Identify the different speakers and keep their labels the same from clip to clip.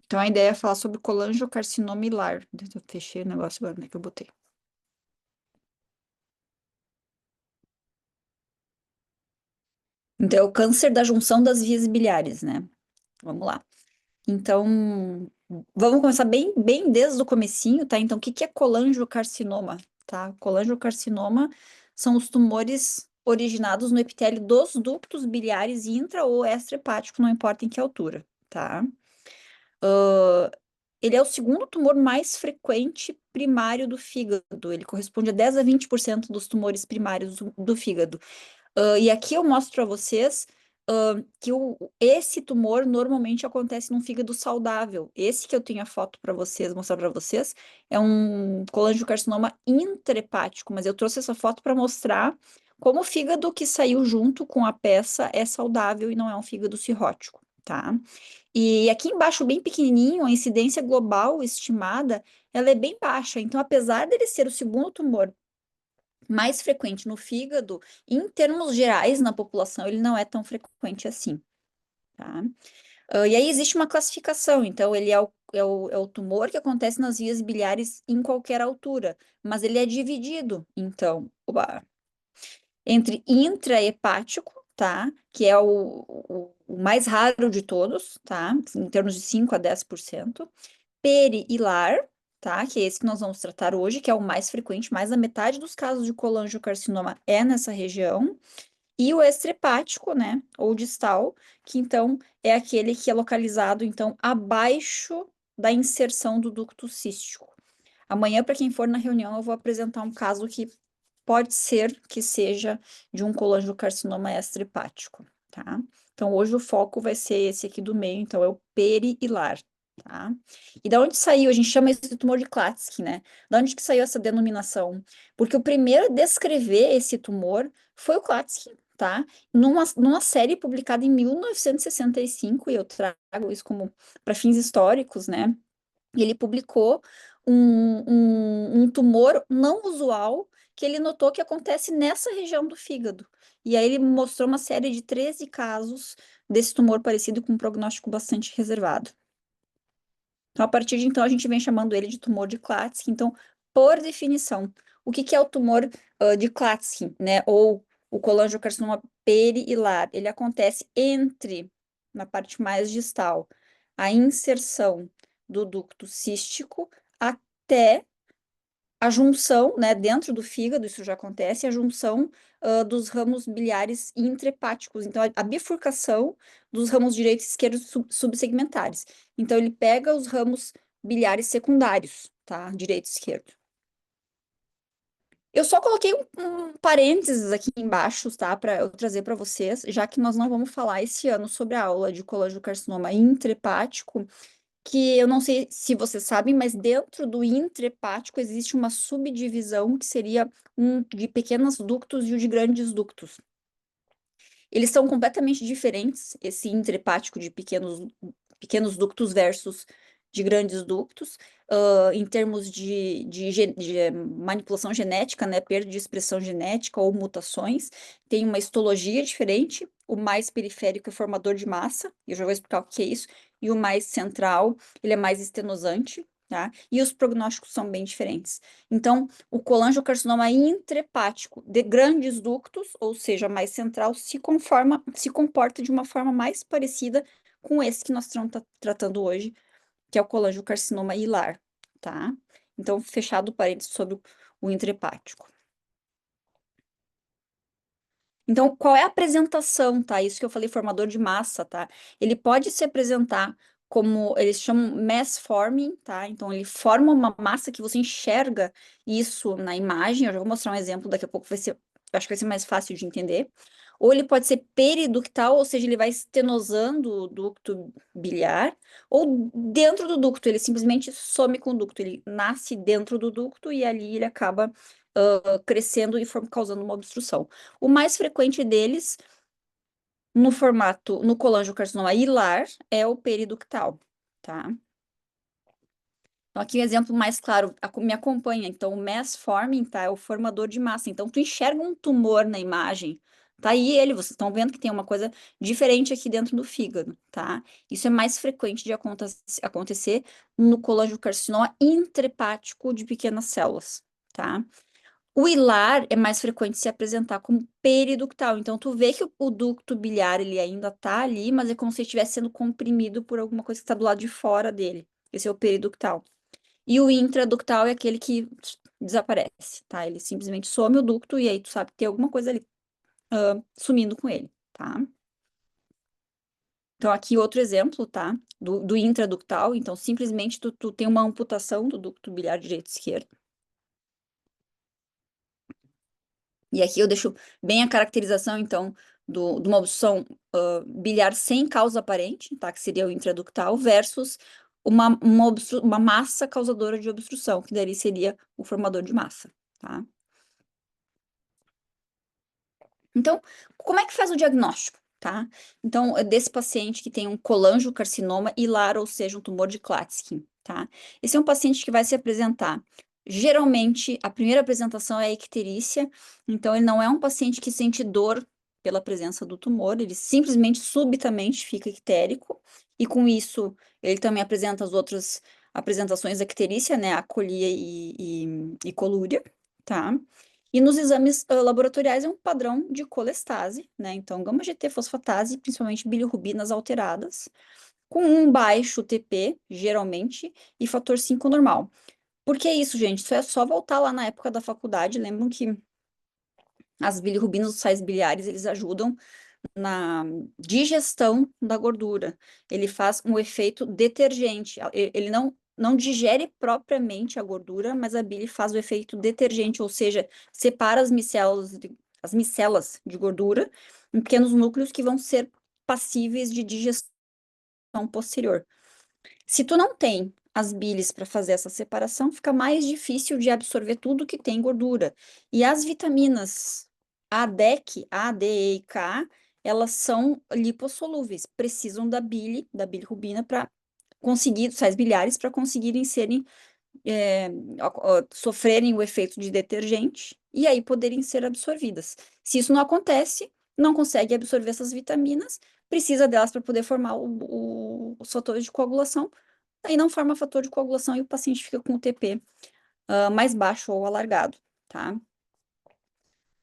Speaker 1: Então, a ideia é falar sobre colangiocarcinoma hilar. Eu fechei o negócio agora, né, que eu botei. Então, é o câncer da junção das vias biliares, né? Vamos lá. Então, vamos começar bem desde o comecinho, tá? Então, o que que é colangiocarcinoma, tá? Colangiocarcinoma são os tumores originados no epitélio dos ductos biliares intra ou extrahepático, não importa em que altura, tá? Ele é o segundo tumor mais frequente primário do fígado. Ele corresponde a 10 a 20% dos tumores primários do fígado. E aqui eu mostro para vocês que esse tumor normalmente acontece num fígado saudável. Esse que eu tenho a foto para vocês, mostrar para vocês, é um colangiocarcinoma intrahepático, mas eu trouxe essa foto para mostrar como o fígado que saiu junto com a peça é saudável e não é um fígado cirrótico, tá? E aqui embaixo, bem pequenininho, a incidência global estimada, ela é bem baixa. Então, apesar dele ser o segundo tumor mais frequente no fígado, em termos gerais na população, ele não é tão frequente assim, tá? E aí existe uma classificação, então ele é o tumor que acontece nas vias biliares em qualquer altura, mas ele é dividido, então, entre intrahepático, tá? Que é o mais raro de todos, tá? Em termos de 5 a 10%. Peri-hilar, tá? Que é esse que nós vamos tratar hoje, que é o mais frequente, mais da metade dos casos de colangiocarcinoma é nessa região. E o extrahepático, né? Ou distal, que então é aquele que é localizado, então, abaixo da inserção do ducto cístico. Amanhã, para quem for na reunião, eu vou apresentar um caso que pode ser que seja de um colangiocarcinoma extra-hepático, tá? Então, hoje o foco vai ser esse aqui do meio, então é o peri-hilar, tá? E da onde saiu? A gente chama esse tumor de Klatskin, né? Da onde que saiu essa denominação? Porque o primeiro a descrever esse tumor foi o Klatskin, tá? Numa série publicada em 1965, e eu trago isso como para fins históricos, né? E ele publicou um tumor não usual que ele notou que acontece nessa região do fígado. E aí ele mostrou uma série de 13 casos desse tumor parecido com um prognóstico bastante reservado. Então, a partir de então, a gente vem chamando ele de tumor de Klatskin. Então, por definição, o que que é o tumor de Klatskin, né? Ou o colangiocarcinoma peri-hilar? Ele acontece entre, na parte mais distal, a inserção do ducto cístico até a junção, né, dentro do fígado, isso já acontece, a junção dos ramos biliares intrahepáticos. Então, a bifurcação dos ramos direito e esquerdo subsegmentares. Então, ele pega os ramos biliares secundários, tá? Direito e esquerdo. Eu só coloquei um parênteses aqui embaixo, tá? Para eu trazer para vocês, já que nós não vamos falar esse ano sobre a aula de colangiocarcinoma intrahepático, que eu não sei se vocês sabem, mas dentro do intrahepático existe uma subdivisão que seria um de pequenos ductos e o de grandes ductos. Eles são completamente diferentes, esse intrahepático de pequenos ductos versus de grandes ductos, em termos de manipulação genética, né, perda de expressão genética ou mutações, tem uma histologia diferente, o mais periférico é formador de massa, eu já vou explicar o que é isso, e o mais central, ele é mais estenosante, tá? E os prognósticos são bem diferentes. Então, o colangiocarcinoma intrahepático de grandes ductos, ou seja, mais central, se comporta de uma forma mais parecida com esse que nós estamos tratando hoje, que é o colangiocarcinoma hilar, tá? Então, fechado o parênteses sobre o intrahepático. Então, qual é a apresentação, tá? Isso que eu falei, formador de massa, tá? Ele pode se apresentar como, eles chamam mass forming, tá? Então, ele forma uma massa que você enxerga isso na imagem. Eu já vou mostrar um exemplo, daqui a pouco vai ser, acho que vai ser mais fácil de entender. Ou ele pode ser periductal, ou seja, ele vai estenosando o ducto biliar, ou dentro do ducto, ele simplesmente some com o ducto, ele nasce dentro do ducto e ali ele acaba crescendo e causando uma obstrução. O mais frequente deles, no colangiocarcinoma hilar, é o periductal, tá? Então, aqui um exemplo mais claro, me acompanha. Então, o mass forming, tá? É o formador de massa. Então, tu enxerga um tumor na imagem, Tá aí ele, vocês estão vendo que tem uma coisa diferente aqui dentro do fígado, tá? Isso é mais frequente de acontecer no colangiocarcinoma intrahepático de pequenas células, tá? O hilar é mais frequente se apresentar como periductal. Então, tu vê que o ducto biliar ele ainda tá ali, mas é como se estivesse sendo comprimido por alguma coisa que está do lado de fora dele. Esse é o periductal. E o intraductal é aquele que desaparece, tá? Ele simplesmente some o ducto e aí tu sabe que tem alguma coisa ali sumindo com ele, tá? Então, aqui outro exemplo, tá? Do intraductal. Então, simplesmente tu tem uma amputação do ducto biliar direito e esquerdo. E aqui eu deixo bem a caracterização, então, de uma obstrução biliar sem causa aparente, tá? Que seria o intraductal, versus uma massa causadora de obstrução, que daí seria o formador de massa, tá? Então, como é que faz o diagnóstico, tá? Então, desse paciente que tem um colangiocarcinoma hilar, ou seja, um tumor de Klatskin, tá? Esse é um paciente que vai se apresentar. Geralmente, a primeira apresentação é a icterícia, então ele não é um paciente que sente dor pela presença do tumor, ele simplesmente, subitamente fica ictérico, e com isso, ele também apresenta as outras apresentações da icterícia, né, acolia e colúria, tá? E nos exames laboratoriais é um padrão de colestase, né? Então, gama-GT fosfatase, principalmente bilirrubinas alteradas, com um baixo TP, geralmente, e fator 5 normal. Por que isso, gente? Isso é só voltar lá na época da faculdade. Lembram que as bilirrubinas, os sais biliares, eles ajudam na digestão da gordura. Ele faz um efeito detergente. Ele não digere propriamente a gordura, mas a bile faz o efeito detergente, ou seja, separa as micelas de gordura em pequenos núcleos que vão ser passíveis de digestão posterior. Se tu não tem as bilis para fazer essa separação, fica mais difícil de absorver tudo que tem gordura. E as vitaminas A, D, E e K, elas são lipossolúveis, precisam da bilirrubina para conseguir, sais biliares, para conseguirem serem, sofrerem o efeito de detergente e aí poderem ser absorvidas. Se isso não acontece, não consegue absorver essas vitaminas, precisa delas para poder formar os fatores de coagulação, aí não forma fator de coagulação e o paciente fica com o TP mais baixo ou alargado, tá?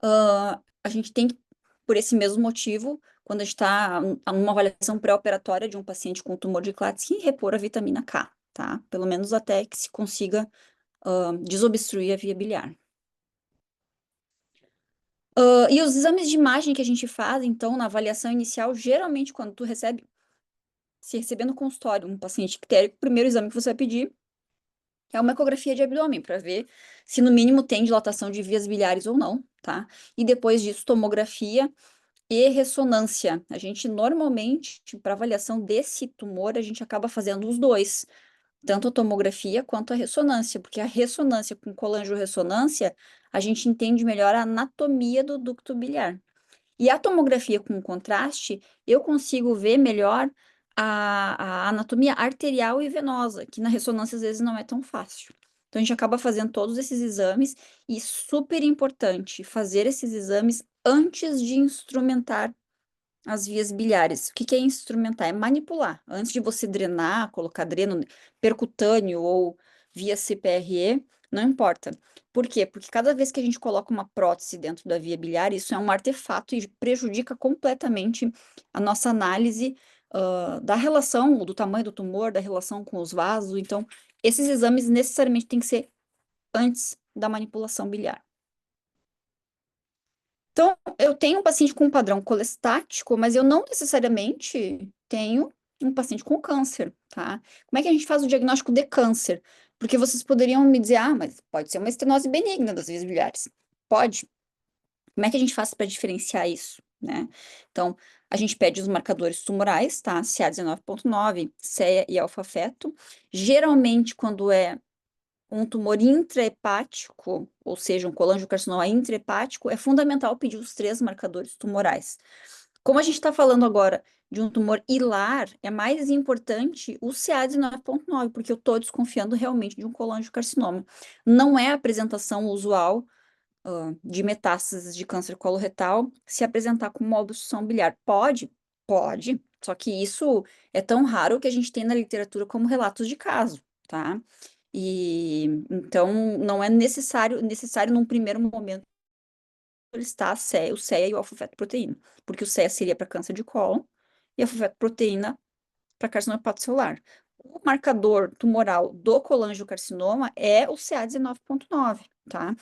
Speaker 1: A gente tem que, por esse mesmo motivo, quando a gente está numa avaliação pré-operatória de um paciente com tumor de Klatskin, repor a vitamina K, tá? Pelo menos até que se consiga desobstruir a via biliar. E os exames de imagem que a gente faz, então, na avaliação inicial, geralmente, quando tu recebe, se receber no consultório um paciente ictérico, o primeiro exame que você vai pedir é uma ecografia de abdômen, para ver se no mínimo tem dilatação de vias biliares ou não, tá? E depois disso, tomografia e ressonância. A gente normalmente, para avaliação desse tumor, a gente acaba fazendo os dois, tanto a tomografia quanto a ressonância, porque a ressonância com colangiorressonância, a gente entende melhor a anatomia do ducto biliar. E a tomografia com contraste, eu consigo ver melhor a anatomia arterial e venosa, que na ressonância às vezes não é tão fácil. Então a gente acaba fazendo todos esses exames e super importante fazer esses exames antes de instrumentar as vias biliares. O que que é instrumentar? É manipular. Antes de você drenar, colocar dreno percutâneo ou via CPRE, não importa. Por quê? Porque cada vez que a gente coloca uma prótese dentro da via biliar, isso é um artefato e prejudica completamente a nossa análise, da relação, do tamanho do tumor, da relação com os vasos. Então, esses exames necessariamente têm que ser antes da manipulação biliar. Então, eu tenho um paciente com um padrão colestático, mas eu não necessariamente tenho um paciente com câncer, tá? Como é que a gente faz o diagnóstico de câncer? Porque vocês poderiam me dizer, mas pode ser uma estenose benigna das vias biliares. Pode. Como é que a gente faz para diferenciar isso, né? Então, a gente pede os marcadores tumorais, tá? CA19.9, CEA e alfa-feto. Geralmente, quando é um tumor intrahepático, ou seja, um colangiocarcinoma intrahepático, é fundamental pedir os três marcadores tumorais. Como a gente está falando agora de um tumor hilar, é mais importante o CA19.9, porque eu estou desconfiando realmente de um colangiocarcinoma. Não é a apresentação usual de metástases de câncer coloretal se apresentar com uma obstrução biliar. Pode, pode, só que isso é tão raro que a gente tem na literatura como relatos de caso, tá? E então não é necessário num primeiro momento listar o CEA e o alfa-fetoproteína, porque o CEA seria para câncer de cólon e a alfa-fetoproteína para carcinoma hepatocelular. O marcador tumoral do colangiocarcinoma é o CA19.9, tá?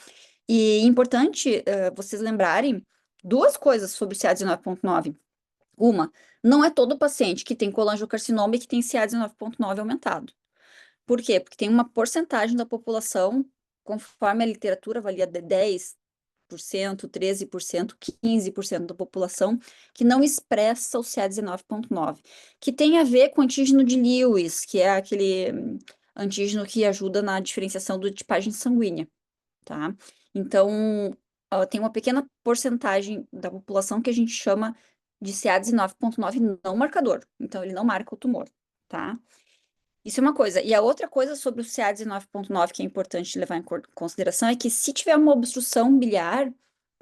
Speaker 1: E é importante vocês lembrarem duas coisas sobre o CA19.9. Uma, não é todo paciente que tem colangiocarcinoma e que tem CA19.9 aumentado. Por quê? Porque tem uma porcentagem da população, conforme a literatura avalia de 10%, 13%, 15% da população, que não expressa o CA19.9, que tem a ver com o antígeno de Lewis, que é aquele antígeno que ajuda na diferenciação do tipagem sanguínea, tá? Então, tem uma pequena porcentagem da população que a gente chama de CA19.9 não marcador, então ele não marca o tumor, tá? Isso é uma coisa. E a outra coisa sobre o CA19.9 que é importante levar em consideração é que se tiver uma obstrução biliar,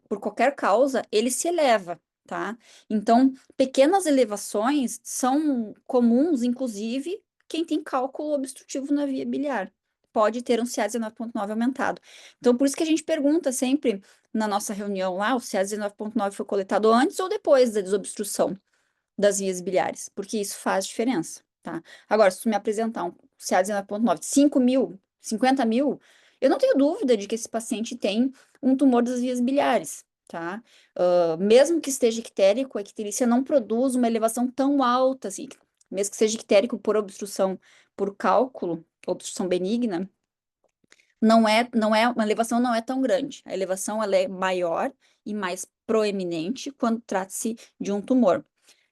Speaker 1: por qualquer causa, ele se eleva, tá? Então, pequenas elevações são comuns, inclusive, quem tem cálculo obstrutivo na via biliar. Pode ter um CA19.9 aumentado. Então, por isso que a gente pergunta sempre na nossa reunião lá, o CA19.9 foi coletado antes ou depois da desobstrução das vias biliares, porque isso faz diferença, tá? Agora, se tu me apresentar um CA19.9, 5 mil, 50 mil, eu não tenho dúvida de que esse paciente tem um tumor das vias biliares, tá? Mesmo que esteja ictérico, a icterícia não produz uma elevação tão alta, assim, mesmo que seja ictérico por obstrução, por cálculo, obstrução benigna, uma elevação não é tão grande. A elevação ela é maior e mais proeminente quando trata-se de um tumor.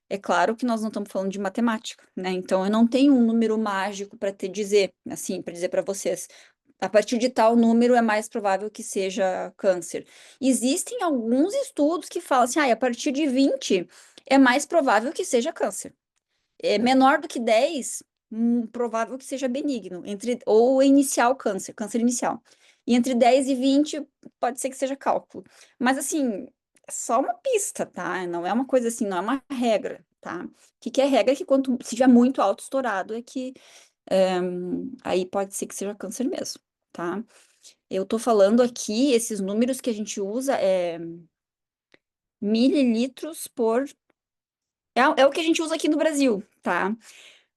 Speaker 1: É claro que nós não estamos falando de matemática, né? Então eu não tenho um número mágico para te dizer, assim, para dizer para vocês, a partir de tal número é mais provável que seja câncer. Existem alguns estudos que falam assim, a partir de 20 é mais provável que seja câncer. É menor do que 10, provável que seja benigno, ou inicial câncer, câncer inicial. E entre 10 e 20 pode ser que seja cálculo. Mas assim, é só uma pista, tá? Não é uma coisa assim, não é uma regra, tá? O que é regra é que quanto se tiver muito alto estourado é que aí pode ser que seja câncer mesmo, tá? Eu tô falando aqui, esses números que a gente usa é mililitros por. É o que a gente usa aqui no Brasil, tá?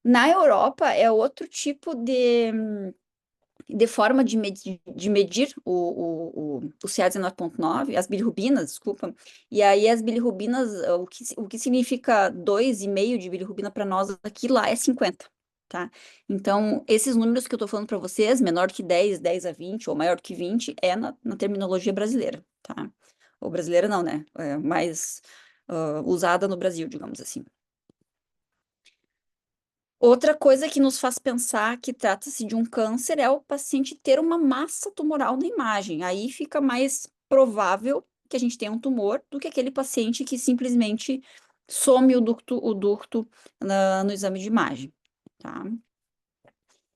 Speaker 1: Na Europa é outro tipo de forma de medir o CA19.9, as bilirrubinas, desculpa. E aí as bilirrubinas, o que significa 2,5 de bilirrubina para nós aqui lá é 50, tá? Então, esses números que eu tô falando para vocês, menor que 10, 10 a 20 ou maior que 20, é na terminologia brasileira, tá? Ou brasileira não, né? É mais usada no Brasil, digamos assim. Outra coisa que nos faz pensar que trata-se de um câncer é o paciente ter uma massa tumoral na imagem. Aí fica mais provável que a gente tenha um tumor do que aquele paciente que simplesmente some o ducto no exame de imagem, tá?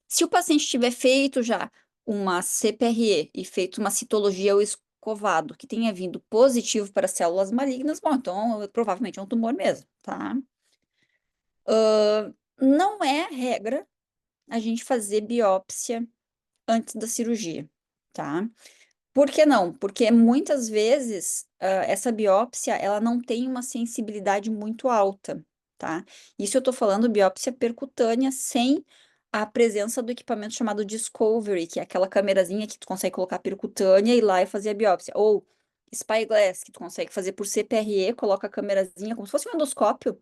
Speaker 1: Se o paciente tiver feito já uma CPRE e feito uma citologia ou escovado que tenha vindo positivo para células malignas, bom, então provavelmente é um tumor mesmo, tá? Não é regra a gente fazer biópsia antes da cirurgia, tá? Por que não? Porque muitas vezes essa biópsia ela não tem uma sensibilidade muito alta, tá? Isso eu tô falando biópsia percutânea sem a presença do equipamento chamado Discovery, que é aquela câmerazinha que tu consegue colocar percutânea e ir lá e fazer a biópsia. Ou Spyglass, que tu consegue fazer por CPRE, coloca a câmerazinha como se fosse um endoscópio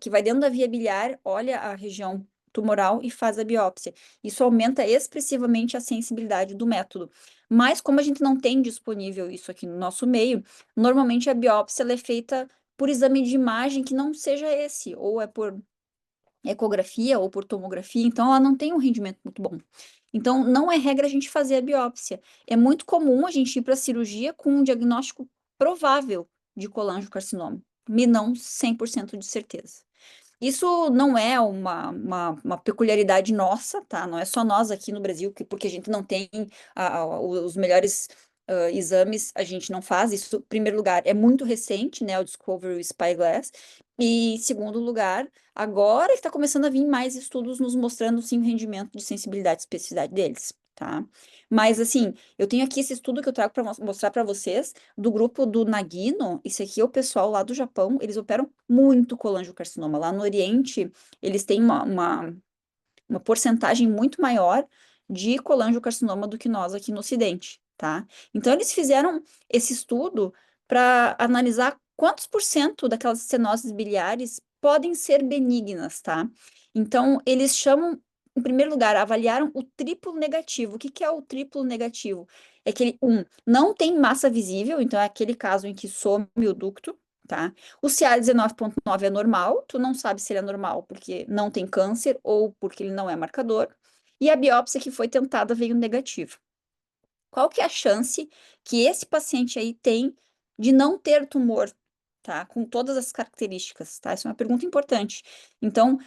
Speaker 1: que vai dentro da via biliar, olha a região tumoral e faz a biópsia. Isso aumenta expressivamente a sensibilidade do método. Mas como a gente não tem disponível isso aqui no nosso meio, normalmente a biópsia ela é feita por exame de imagem que não seja esse, ou é por ecografia ou por tomografia, então ela não tem um rendimento muito bom. Então, não é regra a gente fazer a biópsia. É muito comum a gente ir para a cirurgia com um diagnóstico provável de colangiocarcinoma, e não 100% de certeza. Isso não é uma peculiaridade nossa, tá? Não é só nós aqui no Brasil, porque a gente não tem os melhores exames a gente não faz. Isso, em primeiro lugar, é muito recente, né? O Discovery e o Spyglass. E, em segundo lugar, agora está começando a vir mais estudos nos mostrando, sim, o rendimento de sensibilidade e especificidade deles, tá? Mas, assim, eu tenho aqui esse estudo que eu trago para mostrar para vocês, do grupo do Nagino. Esse aqui é o pessoal lá do Japão, eles operam muito colangiocarcinoma. Lá no Oriente, eles têm uma porcentagem muito maior de colangiocarcinoma do que nós aqui no Ocidente, tá? Então, eles fizeram esse estudo para analisar quantos por cento daquelas estenoses biliares podem ser benignas, tá? Então, eles chamam, em primeiro lugar, avaliaram o triplo negativo. O que que é o triplo negativo? É que ele, não tem massa visível, então é aquele caso em que some o ducto, tá? O CA 19,9 é normal, tu não sabe se ele é normal porque não tem câncer ou porque ele não é marcador. E a biópsia que foi tentada veio negativa. Qual que é a chance que esse paciente aí tem de não ter tumor, tá? Com todas as características, tá? Essa é uma pergunta importante. Então,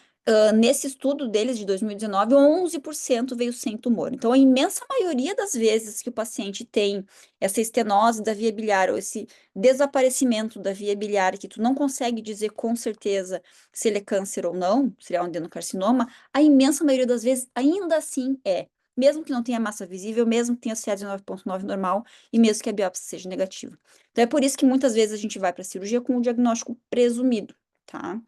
Speaker 1: nesse estudo deles de 2019, 11% veio sem tumor. Então, a imensa maioria das vezes que o paciente tem essa estenose da via biliar ou esse desaparecimento da via biliar, que tu não consegue dizer com certeza se ele é câncer ou não, se ele é um adenocarcinoma, a imensa maioria das vezes ainda assim é mesmo que não tenha massa visível, mesmo que tenha CA de 9,9 normal e mesmo que a biópsia seja negativa. Então, é por isso que muitas vezes a gente vai para a cirurgia com o diagnóstico presumido, tá?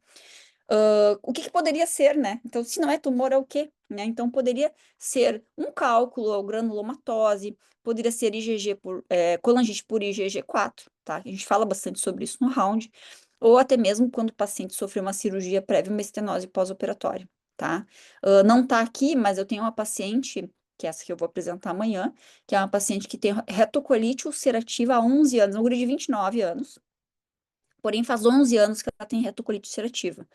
Speaker 1: O que que poderia ser, né? Então, se não é tumor, é o quê? Né? Então, poderia ser um cálculo ou granulomatose, poderia ser IgG colangite por IgG4, tá? A gente fala bastante sobre isso no round, ou até mesmo quando o paciente sofreu uma cirurgia prévia, uma estenose pós-operatória, tá? Não tá aqui, mas eu tenho uma paciente, que é essa que eu vou apresentar amanhã, que é uma paciente que tem retocolite ulcerativa há 11 anos, uma guria de 29 anos, porém faz 11 anos que ela tem retocolite ulcerativa.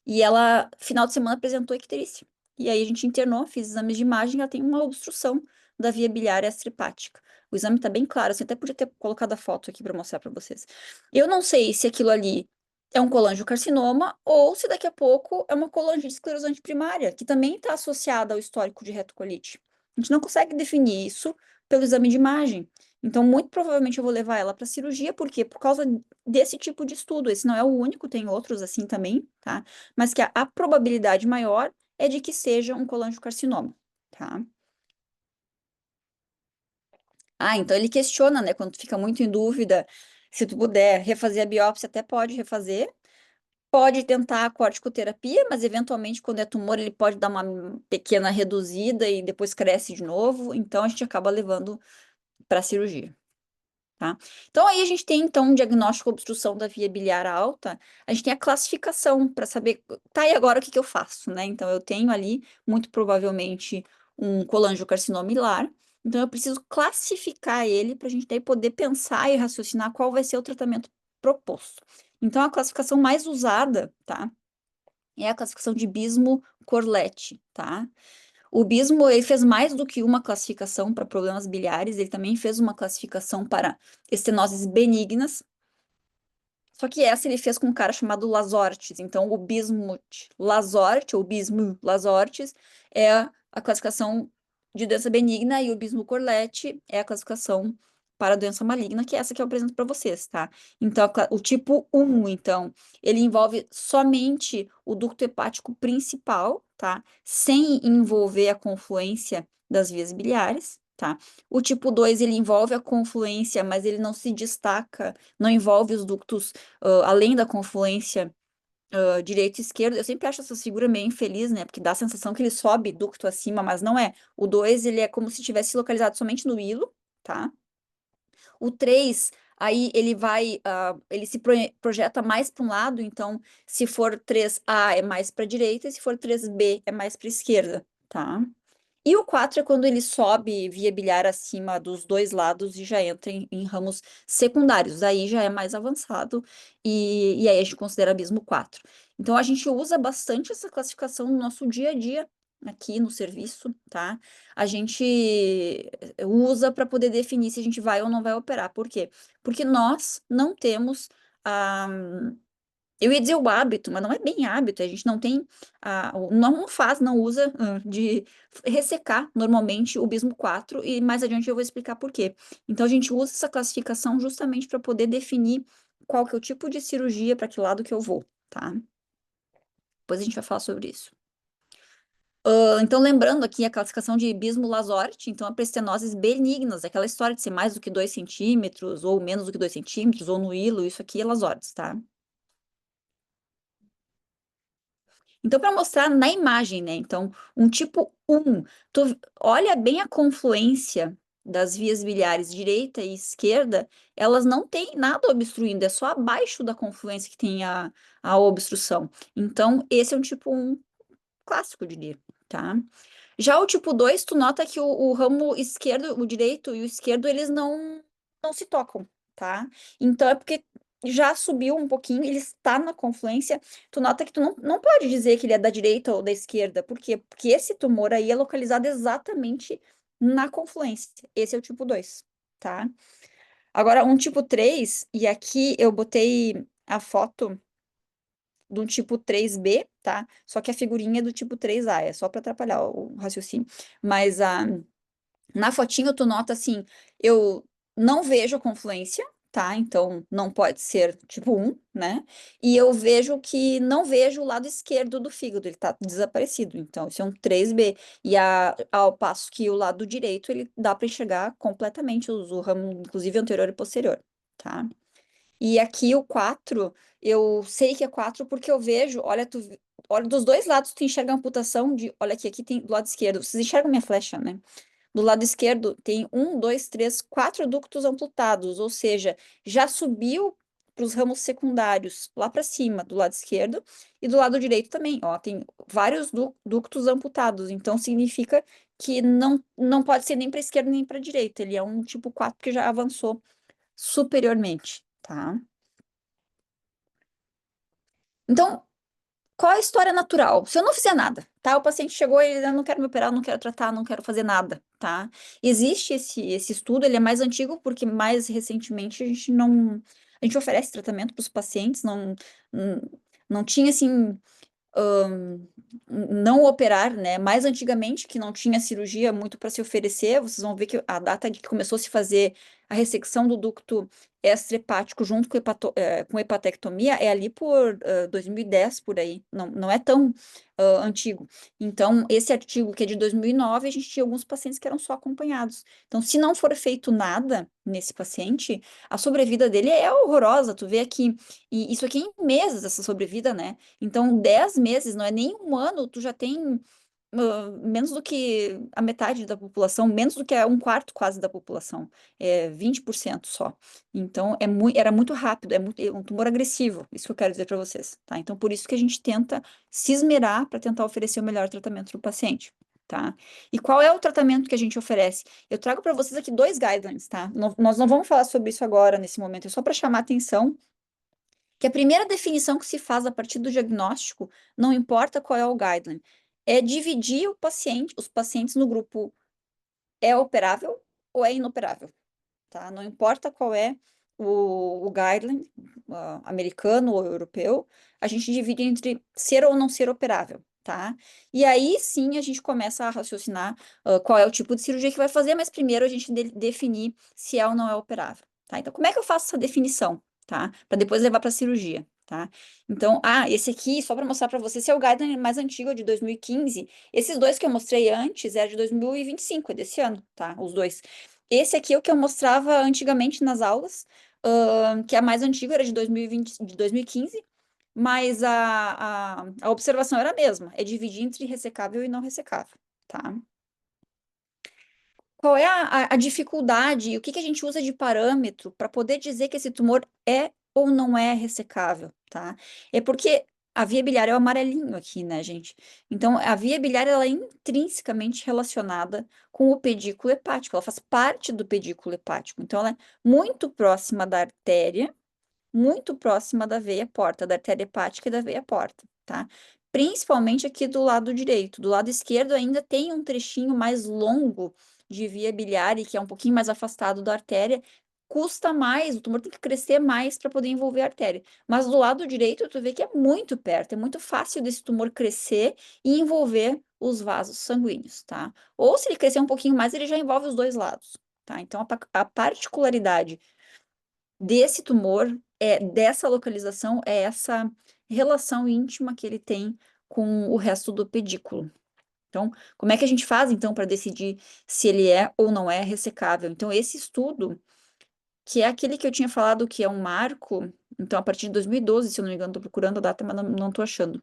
Speaker 1: E ela, final de semana, apresentou icterícia. E aí a gente internou, fiz exames de imagem, ela tem uma obstrução da via biliar extrahepática. O exame tá bem claro, assim, até podia ter colocado a foto aqui para mostrar para vocês. Eu não sei se aquilo ali é um colangiocarcinoma ou se daqui a pouco é uma colangite esclerosante primária, que também está associada ao histórico de retocolite. A gente não consegue definir isso pelo exame de imagem. Então, muito provavelmente eu vou levar ela para cirurgia, por quê? Por causa desse tipo de estudo. Esse não é o único, tem outros assim também, tá? Mas que a probabilidade maior é de que seja um colangiocarcinoma, tá? Ah, então ele questiona, né? Quando tu fica muito em dúvida, se tu puder refazer a biópsia, até pode refazer. Pode tentar a corticoterapia, mas eventualmente, quando é tumor, ele pode dar uma pequena reduzida e depois cresce de novo. Então, a gente acaba levando para cirurgia. Tá? Então, aí a gente tem, então, um diagnóstico de obstrução da via biliar alta, a gente tem a classificação para saber, tá, e agora o que que eu faço, né? Então, eu tenho ali, muito provavelmente, um colangiocarcinoma hilar, então eu preciso classificar ele para a gente daí poder pensar e raciocinar qual vai ser o tratamento proposto. Então, a classificação mais usada, tá, é a classificação de Bismo-Corletti, tá? O Bismo, ele fez mais do que uma classificação para problemas biliares, ele também fez uma classificação para estenoses benignas, só que essa ele fez com um cara chamado Lazortes. Então, o Bismuth Lazorte, ou Bismuth Lazortes, é a classificação de doença benigna e o Bismuth Corletti é a classificação para doença maligna, que é essa que eu apresento para vocês, tá? Então, o tipo 1, então, ele envolve somente o ducto hepático principal, tá? Sem envolver a confluência das vias biliares, tá? O tipo 2, ele envolve a confluência, mas ele não se destaca, não envolve os ductos além da confluência direito e esquerdo. Eu sempre acho essa figura meio infeliz, né? Porque dá a sensação que ele sobe ducto acima, mas não é. O 2 ele é como se tivesse localizado somente no hilo, tá? O 3 aí ele vai, ele se projeta mais para um lado, então, se for 3A é mais para a direita, e se for 3B é mais para a esquerda, tá? E o 4 é quando ele sobe via biliar acima dos dois lados e já entra em ramos secundários. Aí já é mais avançado e aí a gente considera abismo 4. Então a gente usa bastante essa classificação no nosso dia a dia aqui no serviço, tá? A gente usa para poder definir se a gente vai ou não vai operar. Por quê? Porque nós não temos a Eu ia dizer o hábito, mas não é bem hábito, a gente não tem, não usa de ressecar normalmente o bismo 4 e mais adiante eu vou explicar por quê. Então a gente usa essa classificação justamente para poder definir qual que é o tipo de cirurgia, para que lado que eu vou, tá? Depois a gente vai falar sobre isso. Então, lembrando aqui a classificação de Bismo Lazorte, então, a para estenoses benignas, aquela história de ser mais do que 2 centímetros, ou menos do que 2 centímetros, ou no hilo, isso aqui é Lazortes, tá? Então, para mostrar na imagem, né? Então, um tipo 1, olha bem a confluência das vias biliares direita e esquerda, elas não têm nada obstruindo, é só abaixo da confluência que tem a obstrução. Então, esse é um tipo 1 clássico, eu diria, tá? Já o tipo 2, tu nota que o ramo esquerdo, o direito e o esquerdo, eles não se tocam, tá? Então é porque já subiu um pouquinho, ele está na confluência. Tu nota que tu não pode dizer que ele é da direita ou da esquerda. Por quê? Porque esse tumor aí é localizado exatamente na confluência. Esse é o tipo 2, tá? Agora, um tipo 3, e aqui eu botei a foto do tipo 3B, tá? Só que a figurinha é do tipo 3A, é só para atrapalhar o raciocínio. Mas na fotinho tu nota assim, eu não vejo a confluência, tá? Então não pode ser tipo 1, né? E eu vejo que não vejo o lado esquerdo do fígado, ele tá desaparecido. Então isso é um 3B. E ao passo que o lado direito, ele dá para enxergar completamente o ramo, inclusive anterior e posterior, tá? E aqui o 4, eu sei que é 4 porque eu vejo, olha, dos dois lados tu enxerga a amputação de, olha aqui, aqui tem do lado esquerdo, vocês enxergam minha flecha, né? Do lado esquerdo tem um, dois, três, quatro ductos amputados, ou seja, já subiu para os ramos secundários lá para cima, do lado esquerdo, e do lado direito também, ó, tem vários ductos amputados, então significa que não pode ser nem para esquerda nem para direita, ele é um tipo 4 que já avançou superiormente, tá? Então, qual é a história natural? Se eu não fizer nada, tá? O paciente chegou e ele, eu não quero me operar, não quero tratar, não quero fazer nada, tá? Existe esse estudo, ele é mais antigo porque mais recentemente a gente oferece tratamento para os pacientes, não, não tinha assim não operar, né? Mais antigamente, que não tinha cirurgia muito para se oferecer, vocês vão ver que a data de que começou a se fazer a ressecção do ducto extra-hepático junto com hepatectomia é ali por 2010, por aí. Não é tão antigo. Então, esse artigo que é de 2009, a gente tinha alguns pacientes que eram só acompanhados. Então, se não for feito nada nesse paciente, a sobrevida dele é horrorosa. Tu vê aqui, e isso aqui em meses, essa sobrevida, né? Então, 10 meses, não é nem um ano, tu já tem menos do que a metade da população, menos do que um quarto quase da população, é 20% só. Então, era muito rápido, é um tumor agressivo, isso que eu quero dizer para vocês, tá? Então, por isso que a gente tenta se esmerar para tentar oferecer o melhor tratamento para o paciente. Tá? E qual é o tratamento que a gente oferece? Eu trago para vocês aqui dois guidelines, tá? Nós não vamos falar sobre isso agora, nesse momento, é só para chamar atenção que a primeira definição que se faz a partir do diagnóstico, não importa qual é o guideline, é dividir os pacientes no grupo é operável ou é inoperável, tá? Não importa qual é o guideline, americano ou europeu, a gente divide entre ser ou não ser operável, tá? E aí sim a gente começa a raciocinar qual é o tipo de cirurgia que vai fazer, mas primeiro a gente definir se é ou não é operável, tá? Então, como é que eu faço essa definição, tá? Para depois levar para a cirurgia. Tá? Então, esse aqui, só para mostrar para você, esse é o guideline mais antigo, de 2015. Esses dois que eu mostrei antes é de 2025, é desse ano, tá? Os dois. Esse aqui é o que eu mostrava antigamente nas aulas, que a mais antiga era de 2020, de 2015, mas a observação era a mesma, é dividir entre ressecável e não ressecável, tá? Qual é a dificuldade, o que que a gente usa de parâmetro para poder dizer que esse tumor é ou não é ressecável, tá? É porque a via biliar é o amarelinho aqui, né, gente? Então, a via biliar, ela é intrinsecamente relacionada com o pedículo hepático, ela faz parte do pedículo hepático. Então, ela é muito próxima da artéria, muito próxima da veia porta, da artéria hepática e da veia porta, tá? Principalmente aqui do lado direito. Do lado esquerdo ainda tem um trechinho mais longo de via biliar e que é um pouquinho mais afastado da artéria, custa mais, o tumor tem que crescer mais para poder envolver a artéria. Mas do lado direito, tu vê que é muito perto, é muito fácil desse tumor crescer e envolver os vasos sanguíneos, tá? Ou se ele crescer um pouquinho mais, ele já envolve os dois lados, tá? Então, a particularidade desse tumor, dessa localização, é essa relação íntima que ele tem com o resto do pedículo. Então, como é que a gente faz, então, para decidir se ele é ou não é ressecável? Então, esse estudo, que é aquele que eu tinha falado que é um marco, então, a partir de 2012, se eu não me engano, estou procurando a data, mas não estou achando.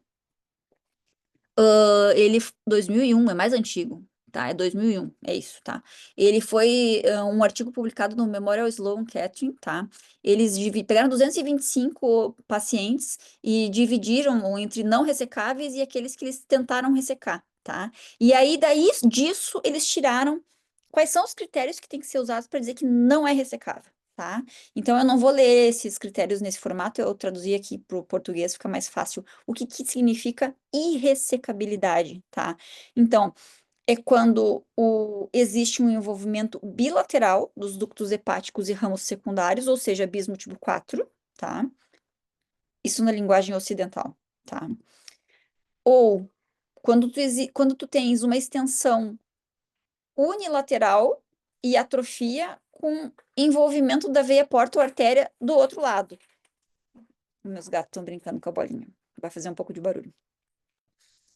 Speaker 1: 2001, é mais antigo, tá? É 2001, é isso, tá? Ele foi um artigo publicado no Memorial Sloan Kettering, tá? Eles pegaram 225 pacientes e dividiram entre não ressecáveis e aqueles que eles tentaram ressecar, tá? E aí, disso, eles tiraram quais são os critérios que têm que ser usados para dizer que não é ressecável. Tá? Então, eu não vou ler esses critérios nesse formato, eu traduzi aqui para o português, fica mais fácil que significa irressecabilidade, tá? Então, é quando existe um envolvimento bilateral dos ductos hepáticos e ramos secundários, ou seja, bismúltiplo 4, tá? Isso na linguagem ocidental, tá? Ou quando tu tens uma extensão unilateral e atrofia com envolvimento da veia porta ou artéria do outro lado. Meus gatos estão brincando com a bolinha. Vai fazer um pouco de barulho.